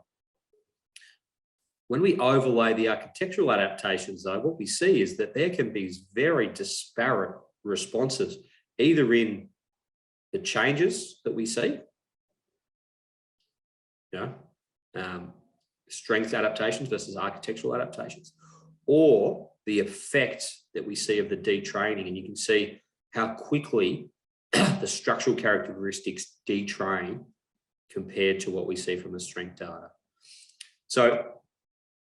When we overlay the architectural adaptations, though, what we see is that there can be very disparate responses, either in the changes that we see, strength adaptations versus architectural adaptations, or the effect that we see of the detraining. And you can see how quickly the structural characteristics detrain compared to what we see from the strength data. So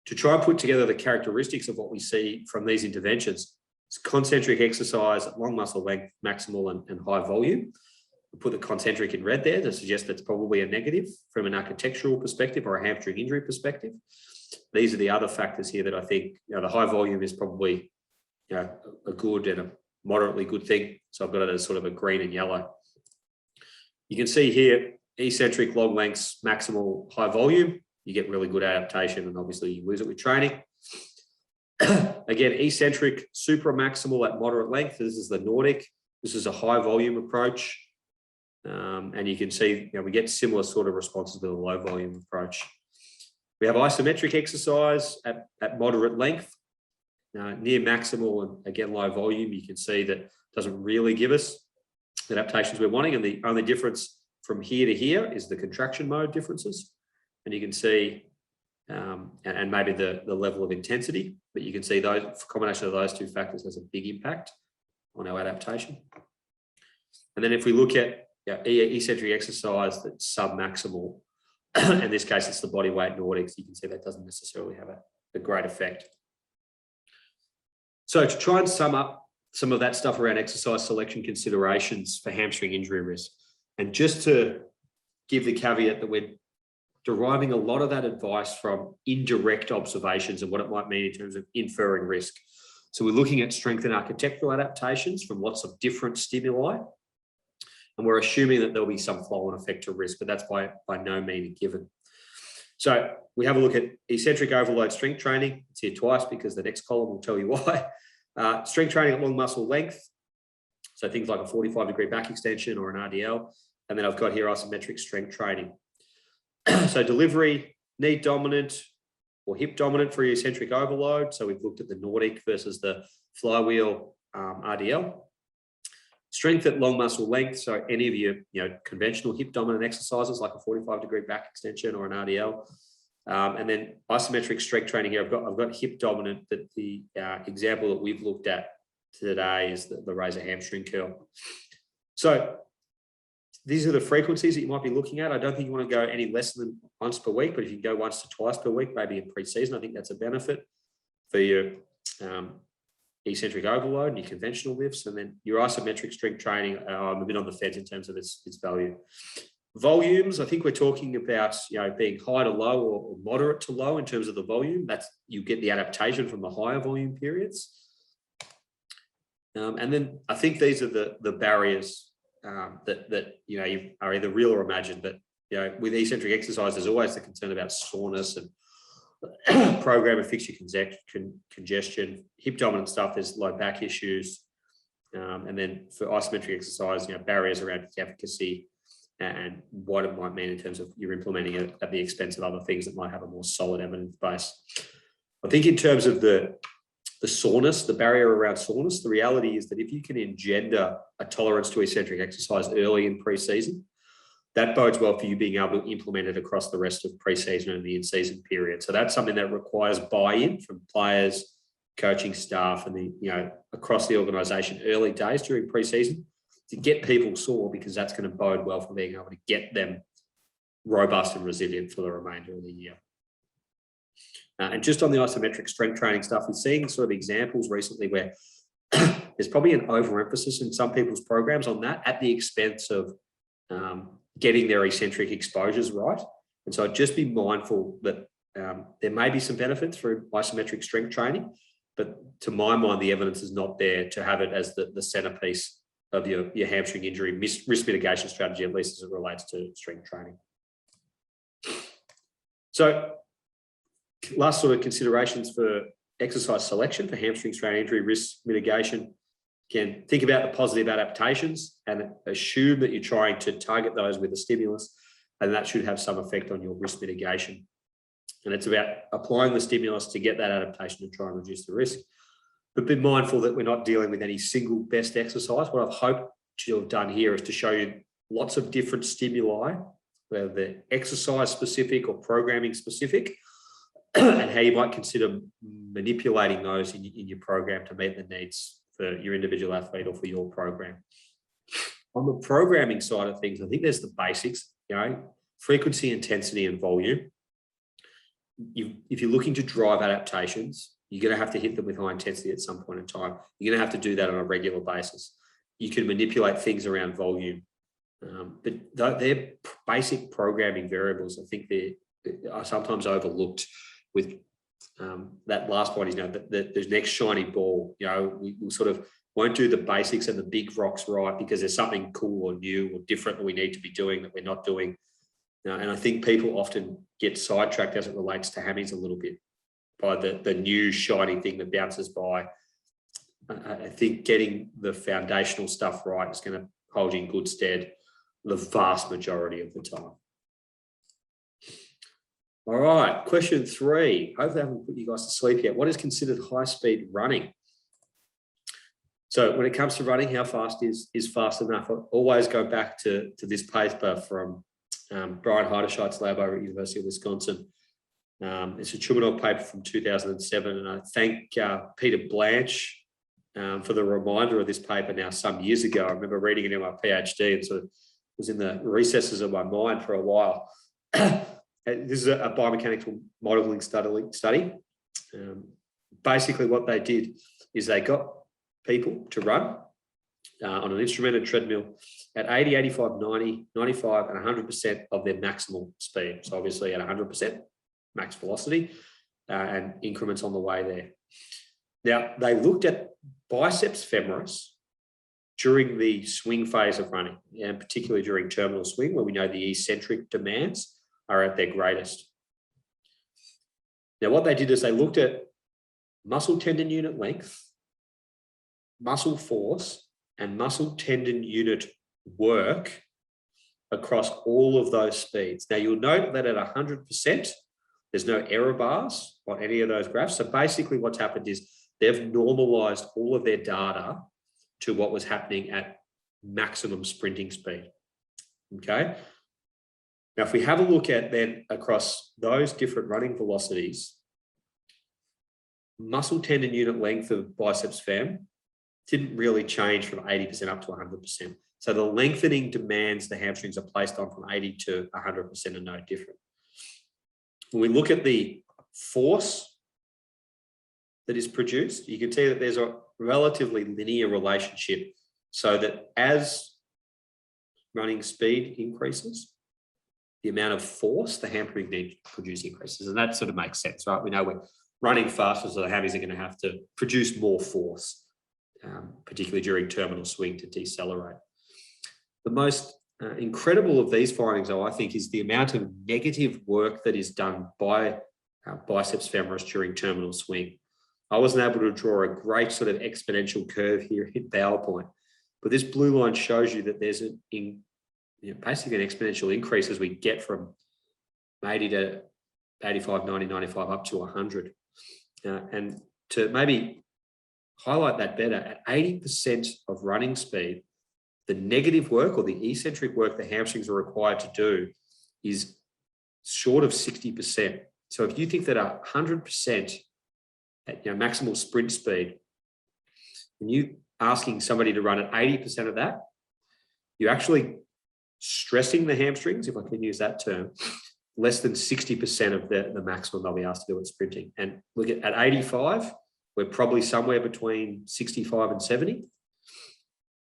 to try and put together the characteristics of what we see from these interventions, it's concentric exercise at long muscle length, maximal and high volume. We put the concentric in red there to suggest that's probably a negative from an architectural perspective or a hamstring injury perspective. These are the other factors here that I think, the high volume is probably, a good and a moderately good thing. So I've got it as sort of a green and yellow. You can see here, eccentric, long lengths, maximal, high volume. You get really good adaptation, and obviously you lose it with training. Again, eccentric, supramaximal at moderate length. This is the Nordic. This is a high volume approach. And you can see, we get similar sort of responses to the low volume approach. We have isometric exercise at moderate length, near maximal and again, low volume. You can see that doesn't really give us the adaptations we're wanting. And the only difference from here to here is the contraction mode differences. And you can see, and maybe the level of intensity, but you can see those combination of those two factors has a big impact on our adaptation. And then if we look at eccentric exercise that's submaximal, in this case, it's the body weight Nordics, you can see that doesn't necessarily have a great effect. So to try and sum up some of that stuff around exercise selection considerations for hamstring injury risk, and just to give the caveat that we're deriving a lot of that advice from indirect observations and what it might mean in terms of inferring risk. So we're looking at strength and architectural adaptations from lots of different stimuli, and we're assuming that there'll be some flow-on effect to risk, but that's by no means a given. So we have a look at eccentric overload strength training. It's here twice because the next column will tell you why. Strength training at long muscle length. So things like a 45-degree back extension or an RDL. And then I've got here isometric strength training. So delivery, knee dominant or hip dominant for eccentric overload. So we've looked at the Nordic versus the flywheel RDL. Strength at long muscle length. So any of your conventional hip dominant exercises like a 45-degree back extension or an RDL. And then isometric strength training here. I've got hip dominant, that the example that we've looked at today is the razor hamstring curl. So these are the frequencies that you might be looking at. I don't think you want to go any less than once per week, but if you can go once to twice per week, maybe in pre-season, I think that's a benefit for your eccentric overload and your conventional lifts. And then your isometric strength training, I'm a bit on the fence in terms of its value. Volumes, I think we're talking about being high to low or moderate to low in terms of the volume. That's, you get the adaptation from the higher volume periods. And then I think these are the barriers that are either real or imagined. But with eccentric exercise, there's always the concern about soreness and program and fixture congestion. Hip dominant stuff, there's low back issues. And then for isometric exercise, barriers around efficacy and what it might mean in terms of you're implementing it at the expense of other things that might have a more solid evidence base. I think in terms of the soreness, the barrier around soreness, the reality is that if you can engender a tolerance to eccentric exercise early in pre-season, that bodes well for you being able to implement it across the rest of pre-season and the in-season period. So that's something that requires buy-in from players, coaching staff, and across the organisation early days during pre-season to get people sore, because that's going to bode well for being able to get them robust and resilient for the remainder of the year. And just on the isometric strength training stuff, we're seeing sort of examples recently where there's probably an overemphasis in some people's programs on that at the expense of getting their eccentric exposures right. And so I'd just be mindful that there may be some benefits through isometric strength training, but to my mind, the evidence is not there to have it as the centerpiece of your hamstring injury risk mitigation strategy, at least as it relates to strength training. So last sort of considerations for exercise selection for hamstring strain injury risk mitigation. Again, think about the positive adaptations and assume that you're trying to target those with a stimulus, and that should have some effect on your risk mitigation. And it's about applying the stimulus to get that adaptation and try and reduce the risk. But be mindful that we're not dealing with any single best exercise. What I've hoped to have done here is to show you lots of different stimuli, whether they're exercise specific or programming specific, and how you might consider manipulating those in your program to meet the needs for your individual athlete or for your program. On the programming side of things, I think there's the basics, frequency, intensity, and volume. If you're looking to drive adaptations, you're going to have to hit them with high intensity at some point in time. You're going to have to do that on a regular basis. You can manipulate things around volume, but they're basic programming variables. I think they are sometimes overlooked with that last point is, the next shiny ball. We sort of won't do the basics and the big rocks right because there's something cool or new or different that we need to be doing that we're not doing. And I think people often get sidetracked as it relates to hammies a little bit by the new shiny thing that bounces by. I think getting the foundational stuff right is going to hold you in good stead the vast majority of the time. All right, question 3. Hopefully I haven't put you guys to sleep yet. What is considered high-speed running? So when it comes to running, how fast is fast enough? I always go back to this paper from Brian Heiderscheid's lab over at University of Wisconsin. It's a Chumanov paper from 2007, and I thank Peter Blanche for the reminder of this paper now some years ago. I remember reading it in my PhD and sort of was in the recesses of my mind for a while. This is a biomechanical modeling study. Basically what they did is they got people to run on an instrumented treadmill at 80, 85, 90, 95, and 100% of their maximal speed. So obviously at 100% max velocity and increments on the way there. Now, they looked at biceps femoris during the swing phase of running, and particularly during terminal swing, where we know the eccentric demands are at their greatest. Now, what they did is they looked at muscle tendon unit length, muscle force, and muscle tendon unit work across all of those speeds. Now, you'll note that at 100%, there's no error bars on any of those graphs. So basically what's happened is they've normalized all of their data to what was happening at maximum sprinting speed. Okay. Now, if we have a look at then across those different running velocities, muscle tendon unit length of biceps fem didn't really change from 80% up to 100%. So the lengthening demands the hamstrings are placed on from 80 to 100% are no different. When we look at the force that is produced, you can see that there's a relatively linear relationship, so that as running speed increases, the amount of force the hamstring needs to produce increases. And that sort of makes sense, right? We know we're running faster, so the hammies are going to have to produce more force, particularly during terminal swing, to decelerate. The most incredible of these findings, though, I think, is the amount of negative work that is done by biceps femoris during terminal swing. I wasn't able to draw a great sort of exponential curve here in PowerPoint, but this blue line shows you that there's basically an exponential increase as we get from 80 to 85, 90, 95 up to 100. And to maybe highlight that better, at 80% of running speed, the negative work or the eccentric work the hamstrings are required to do is short of 60%. So if you think that 100% at maximal sprint speed, and you asking somebody to run at 80% of that, you're actually stressing the hamstrings, if I can use that term, less than 60% of the maximum they'll be asked to do at sprinting. And look at 85, we're probably somewhere between 65 and 70.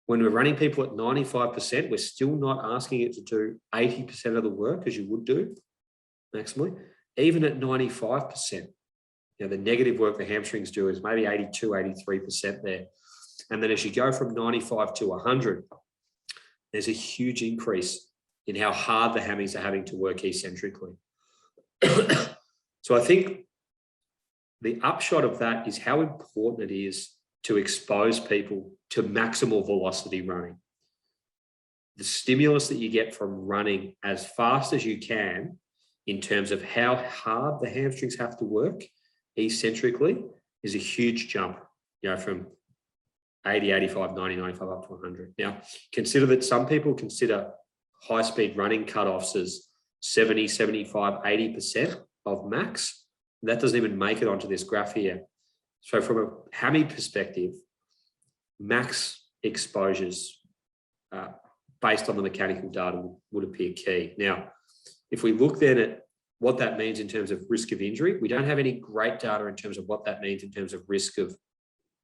When we're running people at 95%, we're still not asking it to do 80% of the work as you would do maximally. Even at 95%, the negative work the hamstrings do is maybe 82, 83% there. And then as you go from 95 to 100, there's a huge increase in how hard the hammies are having to work eccentrically. So I think the upshot of that is how important it is to expose people to maximal velocity running. The stimulus that you get from running as fast as you can in terms of how hard the hamstrings have to work eccentrically is a huge jump, from 80, 85, 90, 95 up to 100. Now, consider that some people consider high-speed running cutoffs as 70, 75, 80% of max. That doesn't even make it onto this graph here. So from a hammy perspective, max exposures based on the mechanical data would appear key. Now, if we look then at what that means in terms of risk of injury, we don't have any great data in terms of what that means in terms of risk of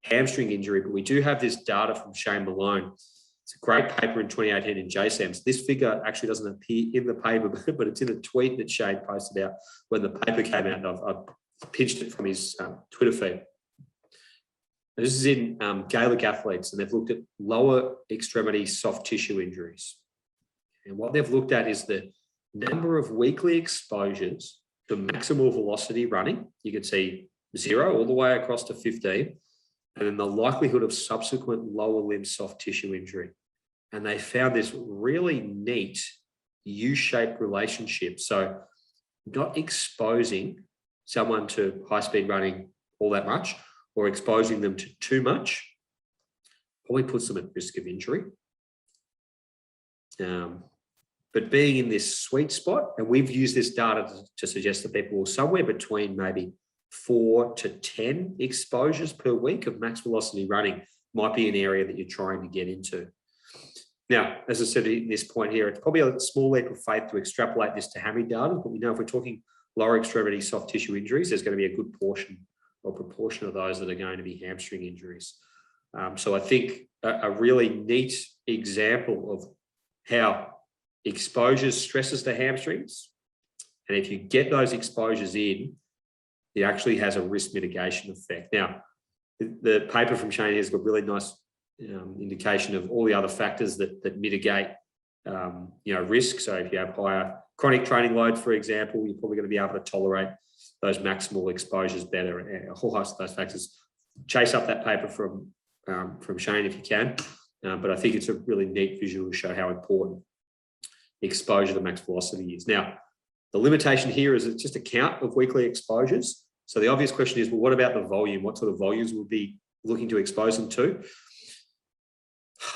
hamstring injury, but we do have this data from Shane Malone. It's a great paper in 2018 in JSAMS. This figure actually doesn't appear in the paper, but it's in a tweet that Shane posted out when the paper came out, and I've pinched it from his Twitter feed. This is in Gaelic athletes, and they've looked at lower extremity soft tissue injuries. And what they've looked at is the number of weekly exposures to maximal velocity running. You can see 0 all the way across to 15, and then the likelihood of subsequent lower limb soft tissue injury. And they found this really neat U-shaped relationship. So not exposing someone to high-speed running all that much, or exposing them to too much, probably puts them at risk of injury. But being in this sweet spot, and we've used this data to suggest that people are somewhere between maybe 4 to 10 exposures per week of max velocity running might be an area that you're trying to get into. Now, as I said in this point here, it's probably a small leap of faith to extrapolate this to hammy data, but we know if we're talking lower extremity soft tissue injuries, there's going to be a good portion or proportion of those that are going to be hamstring injuries. So I think a really neat example of how exposure stresses the hamstrings, and if you get those exposures in, it actually has a risk mitigation effect. Now, the paper from Shane has got really nice indication of all the other factors that mitigate risk. So if you have higher chronic training load, for example, you're probably going to be able to tolerate those maximal exposures better, and a whole host of those factors. Chase up that paper from Shane if you can, but I think it's a really neat visual to show how important exposure to max velocity is. Now, the limitation here is it's just a count of weekly exposures. So the obvious question is, well, what about the volume? What sort of volumes we'll be looking to expose them to?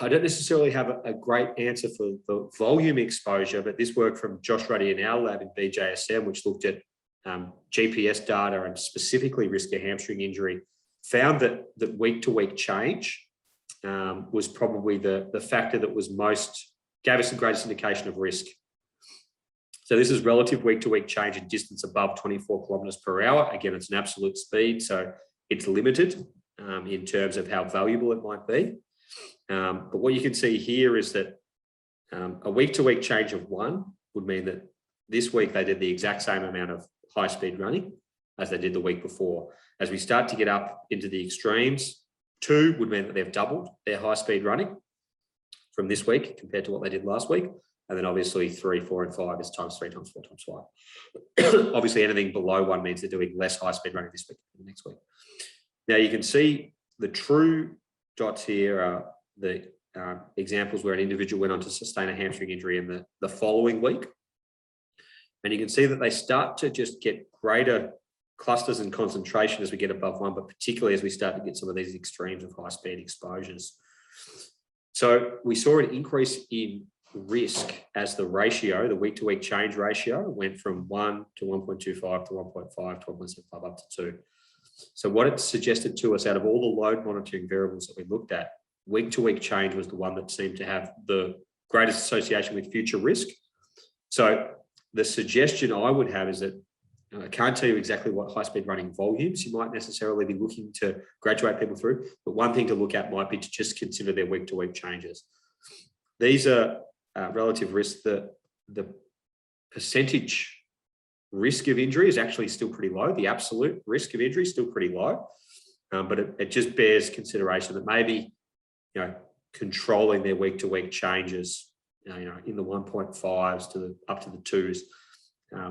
I don't necessarily have a great answer for the volume exposure, but this work from Josh Ruddy in our lab in BJSM, which looked at GPS data and specifically risk of hamstring injury, found that week-to-week change was probably the factor that was gave us the greatest indication of risk. So this is relative week-to-week change in distance above 24 kilometers per hour. Again, it's an absolute speed, so it's limited in terms of how valuable it might be. But what you can see here is that a week-to-week change of 1 would mean that this week they did the exact same amount of high-speed running as they did the week before. As we start to get up into the extremes, 2 would mean that they've doubled their high-speed running from this week compared to what they did last week. And then obviously 3, 4, and 5 is times 3 times 4 times 5. Obviously anything below 1 means they're doing less high-speed running this week than next week. Now you can see the true dots here are the examples where an individual went on to sustain a hamstring injury in the following week. And you can see that they start to just get greater clusters and concentration as we get above 1, but particularly as we start to get some of these extremes of high-speed exposures. So we saw an increase in risk as the ratio, the week-to-week change ratio, went from 1 to 1.25 to 1.5 to 1.75 up to 2. So what it suggested to us out of all the load monitoring variables that we looked at, week-to-week change was the one that seemed to have the greatest association with future risk. So the suggestion I would have is that I can't tell you exactly what high-speed running volumes you might necessarily be looking to graduate people through, but one thing to look at might be to just consider their week-to-week changes. These are relative risk. The percentage risk of injury is actually still pretty low. The absolute risk of injury is still pretty low, but it just bears consideration that maybe controlling their week-to-week changes, in the 1.5s to up to the 2s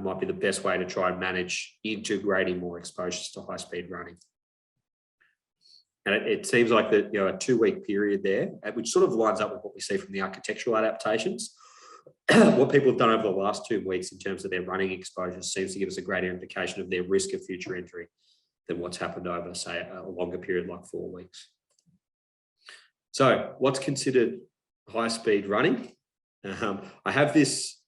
might be the best way to try and manage integrating more exposures to high-speed running. And it seems like that, a 2-week period there, which sort of lines up with what we see from the architectural adaptations. What people have done over the last 2 weeks in terms of their running exposure seems to give us a greater indication of their risk of future injury than what's happened over, say, a longer period like 4 weeks. So what's considered high-speed running? I have this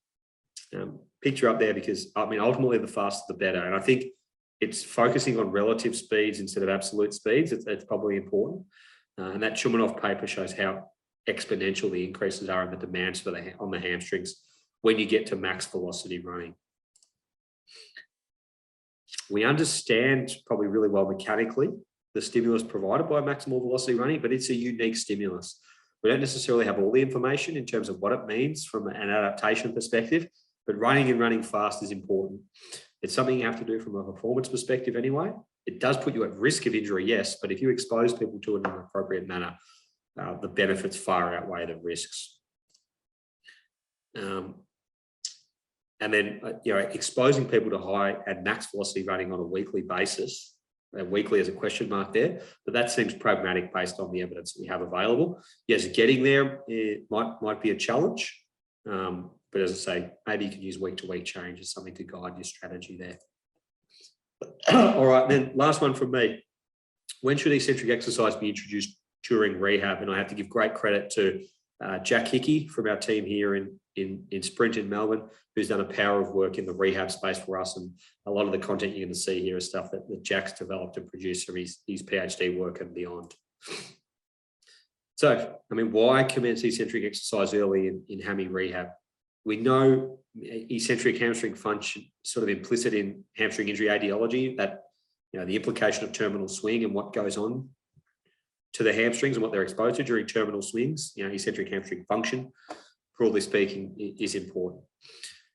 picture up there because, ultimately the faster the better. And I think it's focusing on relative speeds instead of absolute speeds. It's probably important. And that Chumanov paper shows how exponential the increases are in the demands on the hamstrings when you get to max velocity running. We understand probably really well mechanically the stimulus provided by maximal velocity running, but it's a unique stimulus. We don't necessarily have all the information in terms of what it means from an adaptation perspective, but running and running fast is important. It's something you have to do from a performance perspective anyway. It does put you at risk of injury, yes, but if you expose people to it in an appropriate manner, the benefits far outweigh the risks. And then, exposing people to high and max velocity running on a weekly basis, and weekly as a question mark there, but that seems pragmatic based on the evidence that we have available. Yes, getting there might be a challenge, but as I say, maybe you can use week-to-week change as something to guide your strategy there. All right, then last one from me. When should eccentric exercise be introduced during rehab? And I have to give great credit to Jack Hickey from our team here in Sprint in Melbourne, who's done a power of work in the rehab space for us. And a lot of the content you're going to see here is stuff that Jack's developed and produced from his PhD work and beyond. So, why commence eccentric exercise early in hammy rehab? We know eccentric hamstring function sort of implicit in hamstring injury etiology, that the implication of terminal swing and what goes on to the hamstrings and what they're exposed to during terminal swings. Eccentric hamstring function, broadly speaking, is important.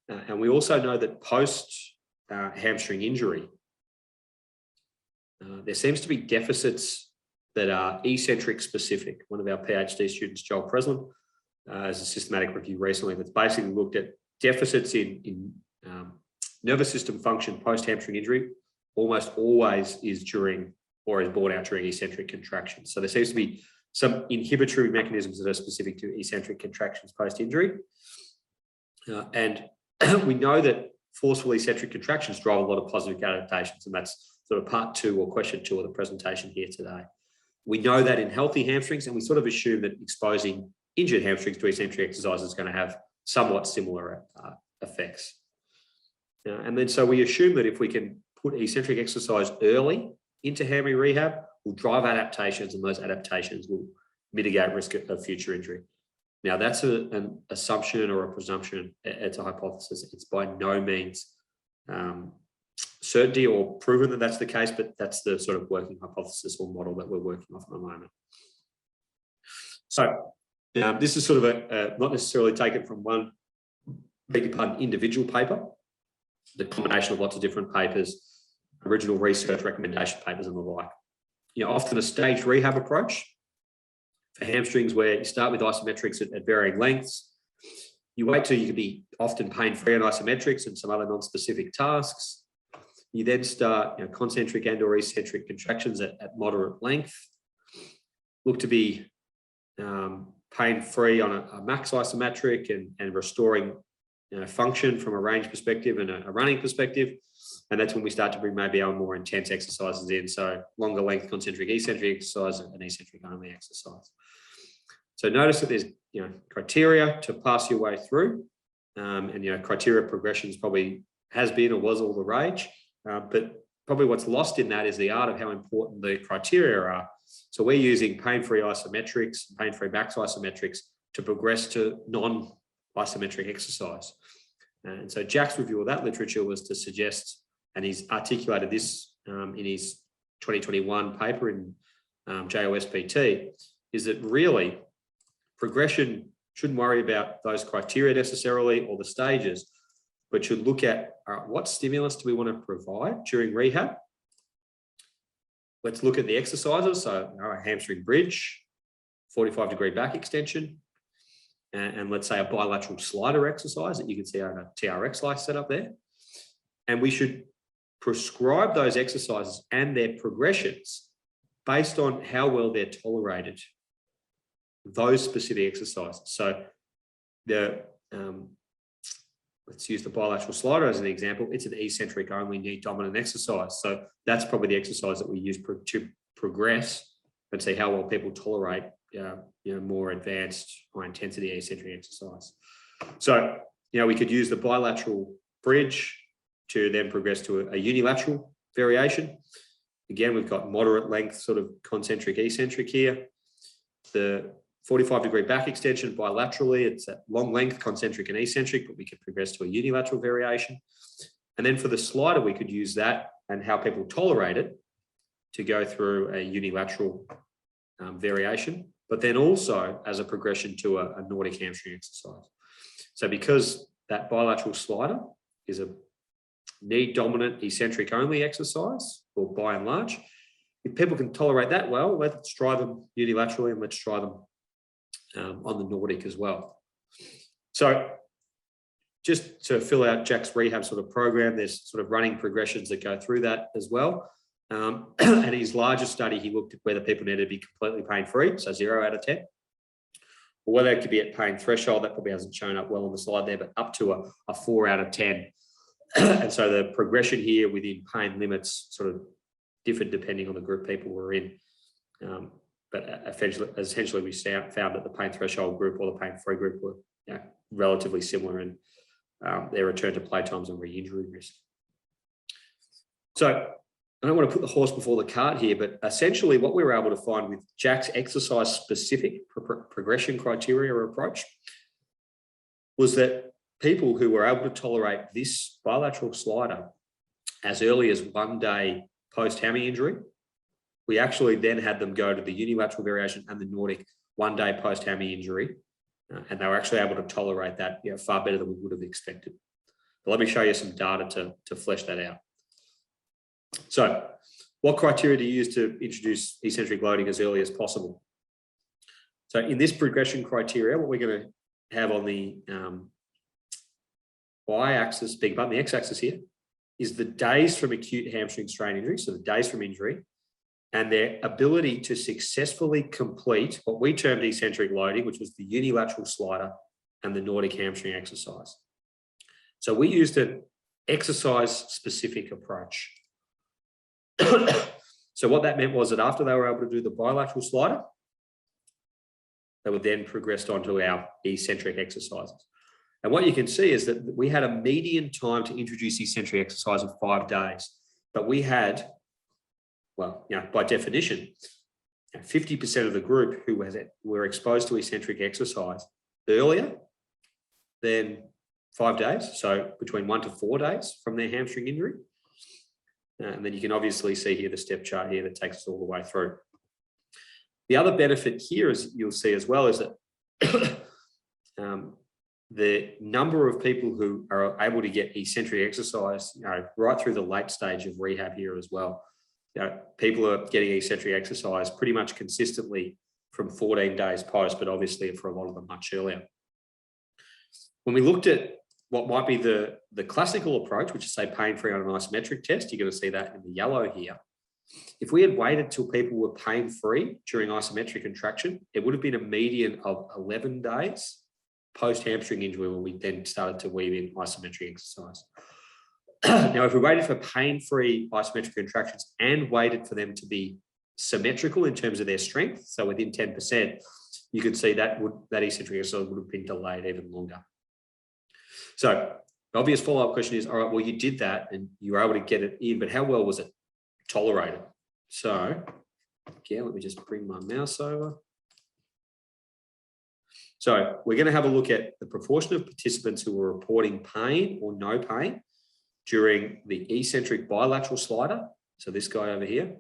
And we also know that post hamstring injury, there seems to be deficits that are eccentric specific. One of our PhD students, Joel Preslin, has a systematic review recently that's basically looked at deficits in nervous system function post hamstring injury. Almost always is during or is brought out during eccentric contractions. So there seems to be some inhibitory mechanisms that are specific to eccentric contractions post-injury. And we know that forceful eccentric contractions drive a lot of positive adaptations, and that's sort of part 2 or question 2 of the presentation here today. We know that in healthy hamstrings, and we sort of assume that exposing injured hamstrings to eccentric exercise is going to have somewhat similar effects. And then so we assume that if we can put eccentric exercise early into hammy rehab, will drive adaptations, and those adaptations will mitigate risk of future injury. Now, that's an assumption or a presumption. It's a hypothesis. It's by no means certainty or proven that that's the case, but that's the sort of working hypothesis or model that we're working off at the moment. So this is sort of not necessarily taken from one, individual paper, the combination of lots of different papers, original research recommendation papers and the like. Often a staged rehab approach for hamstrings where you start with isometrics at varying lengths. You wait till you can be often pain-free on isometrics and some other non-specific tasks. You then start concentric and or eccentric contractions at moderate length. Look to be pain-free on a max isometric and restoring function from a range perspective and a running perspective. And that's when we start to bring maybe our more intense exercises in. So longer length concentric eccentric exercise and eccentric only exercise. So notice that there's criteria to pass your way through. And criteria progressions probably has been or was all the rage. But probably what's lost in that is the art of how important the criteria are. So we're using pain-free isometrics, pain-free max isometrics to progress to non-isometric exercise. And so Jack's review of that literature was to suggest, and he's articulated this in his 2021 paper in JOSPT, is that really progression shouldn't worry about those criteria necessarily or the stages, but should look at what stimulus do we want to provide during rehab. Let's look at the exercises. So a hamstring bridge, 45-degree back extension, and let's say a bilateral slider exercise that you can see on a TRX-like setup there. And we should prescribe those exercises and their progressions based on how well they're tolerated, those specific exercises. So let's use the bilateral slider as an example. It's an eccentric only knee dominant exercise. So that's probably the exercise that we use to progress and see how well people tolerate more advanced high intensity eccentric exercise. So, we could use the bilateral bridge to then progress to a unilateral variation. Again, we've got moderate length sort of concentric eccentric here. The 45-degree back extension bilaterally, it's at long length concentric and eccentric, but we could progress to a unilateral variation. And then for the slider, we could use that and how people tolerate it to go through a unilateral variation, but then also as a progression to a Nordic hamstring exercise. So because that bilateral slider is a knee dominant eccentric only exercise, or by and large, if people can tolerate that well, let's try them unilaterally and let's try them on the Nordic as well. So just to fill out Jack's rehab sort of program, there's sort of running progressions that go through that as well. And his largest study, he looked at whether people needed to be completely pain-free, so 0 out of 10, or whether it could be at pain threshold. That probably hasn't shown up well on the slide there, but up to a 4 out of 10. And so the progression here within pain limits sort of differed depending on the group people were in. But essentially we found that the pain threshold group or the pain-free group were relatively similar in their return to play times and re-injury risk. So I don't want to put the horse before the cart here, but essentially what we were able to find with Jack's exercise-specific progression criteria or approach was that people who were able to tolerate this bilateral slider as early as 1 day post-hammy injury, we actually then had them go to the unilateral variation and the Nordic 1 day post-hammy injury, and they were actually able to tolerate that far better than we would have expected. But let me show you some data to flesh that out. So what criteria do you use to introduce eccentric loading as early as possible? So in this progression criteria, what we're going to have on the y-axis, big button, the x-axis here, is the days from acute hamstring strain injury, so the days from injury, and their ability to successfully complete what we termed eccentric loading, which was the unilateral slider and the Nordic hamstring exercise. So we used an exercise-specific approach. So what that meant was that after they were able to do the bilateral slider, they would then progress on to our eccentric exercises. And what you can see is that we had a median time to introduce eccentric exercise of 5 days, but we had, well, by definition, 50% of the group who were exposed to eccentric exercise earlier than 5 days, so between 1 to 4 days from their hamstring injury. And then you can obviously see here the step chart here that takes us all the way through. The other benefit here, as you'll see as well, is that the number of people who are able to get eccentric exercise, right through the late stage of rehab here as well. People are getting eccentric exercise pretty much consistently from 14 days post, but obviously for a lot of them much earlier. When we looked at what might be the classical approach, which is say pain-free on an isometric test, you're going to see that in the yellow here. If we had waited till people were pain-free during isometric contraction, it would have been a median of 11 days post-hamstring injury when we then started to weave in isometric exercise. Now, if we waited for pain-free isometric contractions and waited for them to be symmetrical in terms of their strength, so within 10%, you could see that eccentric exercise would have been delayed even longer. So the obvious follow-up question is, all right, well, you did that and you were able to get it in, but how well was it tolerated? So, again, let me just bring my mouse over. So we're going to have a look at the proportion of participants who were reporting pain or no pain during the eccentric bilateral slider. So this guy over here,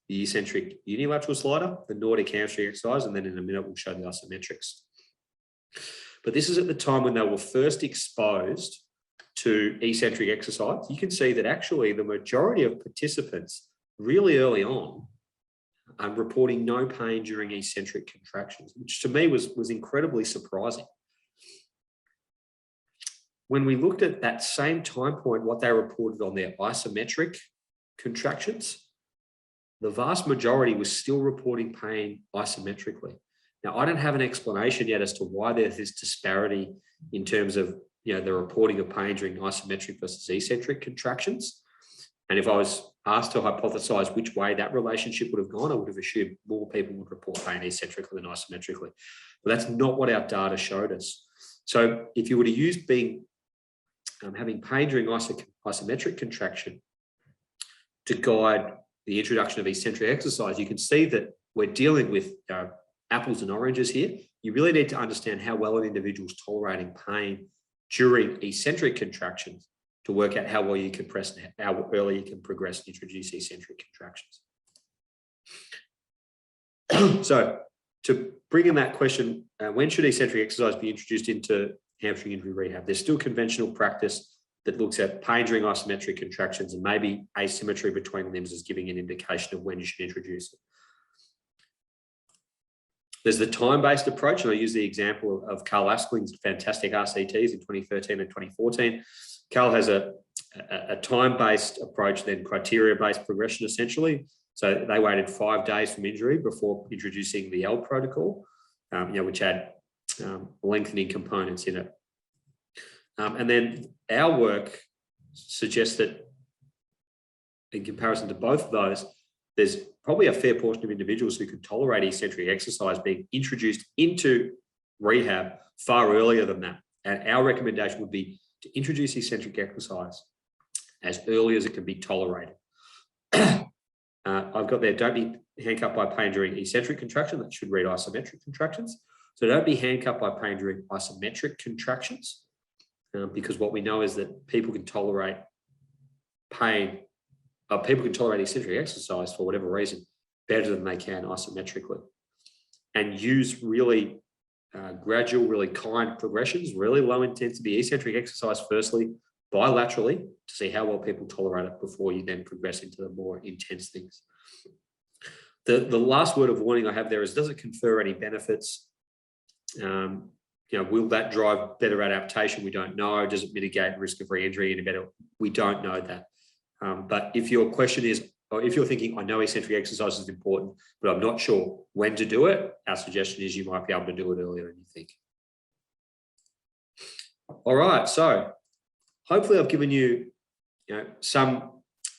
the eccentric unilateral slider, the Nordic hamstring exercise, and then in a minute we'll show the isometrics. But this is at the time when they were first exposed to eccentric exercise. You can see that actually the majority of participants really early on are reporting no pain during eccentric contractions, which to me was incredibly surprising. When we looked at that same time point, what they reported on their isometric contractions, the vast majority was still reporting pain isometrically. Now, I don't have an explanation yet as to why there's this disparity in terms of the reporting of pain during isometric versus eccentric contractions. And if I was asked to hypothesize which way that relationship would have gone, I would have assumed more people would report pain eccentrically than isometrically. But that's not what our data showed us. So if you were to use having pain during isometric contraction to guide the introduction of eccentric exercise, you can see that we're dealing with apples and oranges here. You really need to understand how well an individual's tolerating pain during eccentric contractions to work out how well you compress and how early you can progress and introduce eccentric contractions. So to bring in that question, when should eccentric exercise be introduced into hamstring injury rehab? There's still conventional practice that looks at pain during isometric contractions, and maybe asymmetry between limbs is giving an indication of when you should introduce it. There's the time-based approach, and I use the example of Carl Aspling's fantastic RCTs in 2013 and 2014. Carl has a time-based approach, then criteria-based progression, essentially. So they waited 5 days from injury before introducing the L protocol, which had lengthening components in it. And then our work suggests that in comparison to both of those, there's probably a fair portion of individuals who could tolerate eccentric exercise being introduced into rehab far earlier than that. And our recommendation would be to introduce eccentric exercise as early as it can be tolerated. I've got there, don't be handcuffed by pain during eccentric contraction. That should read isometric contractions. So don't be handcuffed by pain during isometric contractions, because what we know is that people can tolerate pain, people can tolerate eccentric exercise for whatever reason better than they can isometrically. And use really gradual, really kind progressions, really low intensity eccentric exercise firstly, bilaterally, to see how well people tolerate it before you then progress into the more intense things. The last word of warning I have there is, does it confer any benefits? Will that drive better adaptation? We don't know. Does it mitigate risk of re-injury any better? We don't know that. But if your question is, or if you're thinking, I know eccentric exercise is important, but I'm not sure when to do it, our suggestion is you might be able to do it earlier than you think. All right, so hopefully I've given you, some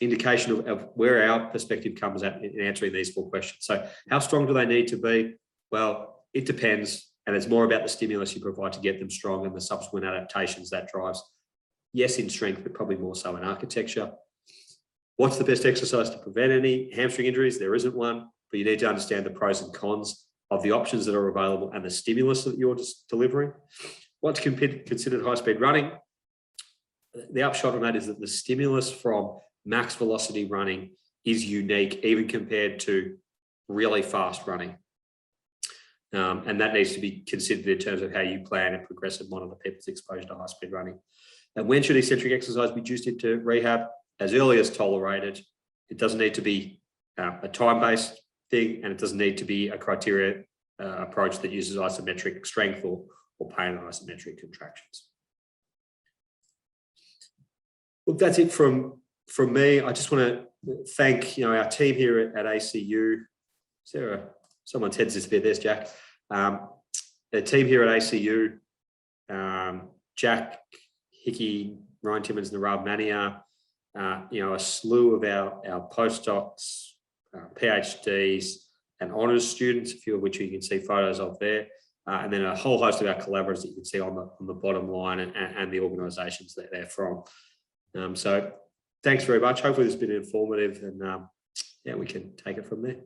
indication of where our perspective comes at in answering these 4 questions. So how strong do they need to be? Well, it depends. And it's more about the stimulus you provide to get them strong and the subsequent adaptations that drives, yes, in strength, but probably more so in architecture. What's the best exercise to prevent any hamstring injuries? There isn't one, but you need to understand the pros and cons of the options that are available and the stimulus that you're just delivering. What's considered high-speed running? The upshot on that is that the stimulus from max velocity running is unique, even compared to really fast running. And that needs to be considered in terms of how you plan and progress and monitor people's exposure to high-speed running. And when should eccentric exercise be introduced into rehab? As early as tolerated. It doesn't need to be a time-based thing, and it doesn't need to be a criteria approach that uses isometric strength or pain and isometric contractions. Look, that's it from me. I just want to thank our team here at ACU. Someone's head's disappeared. There's Jack. The team here at ACU, Jack Hickey, Ryan Timmins, Narab Mania, a slew of our postdocs, PhDs, and honours students, a few of which you can see photos of there, and then a whole host of our collaborators that you can see on the bottom line and the organisations that they're from. So thanks very much. Hopefully this has been informative, and we can take it from there.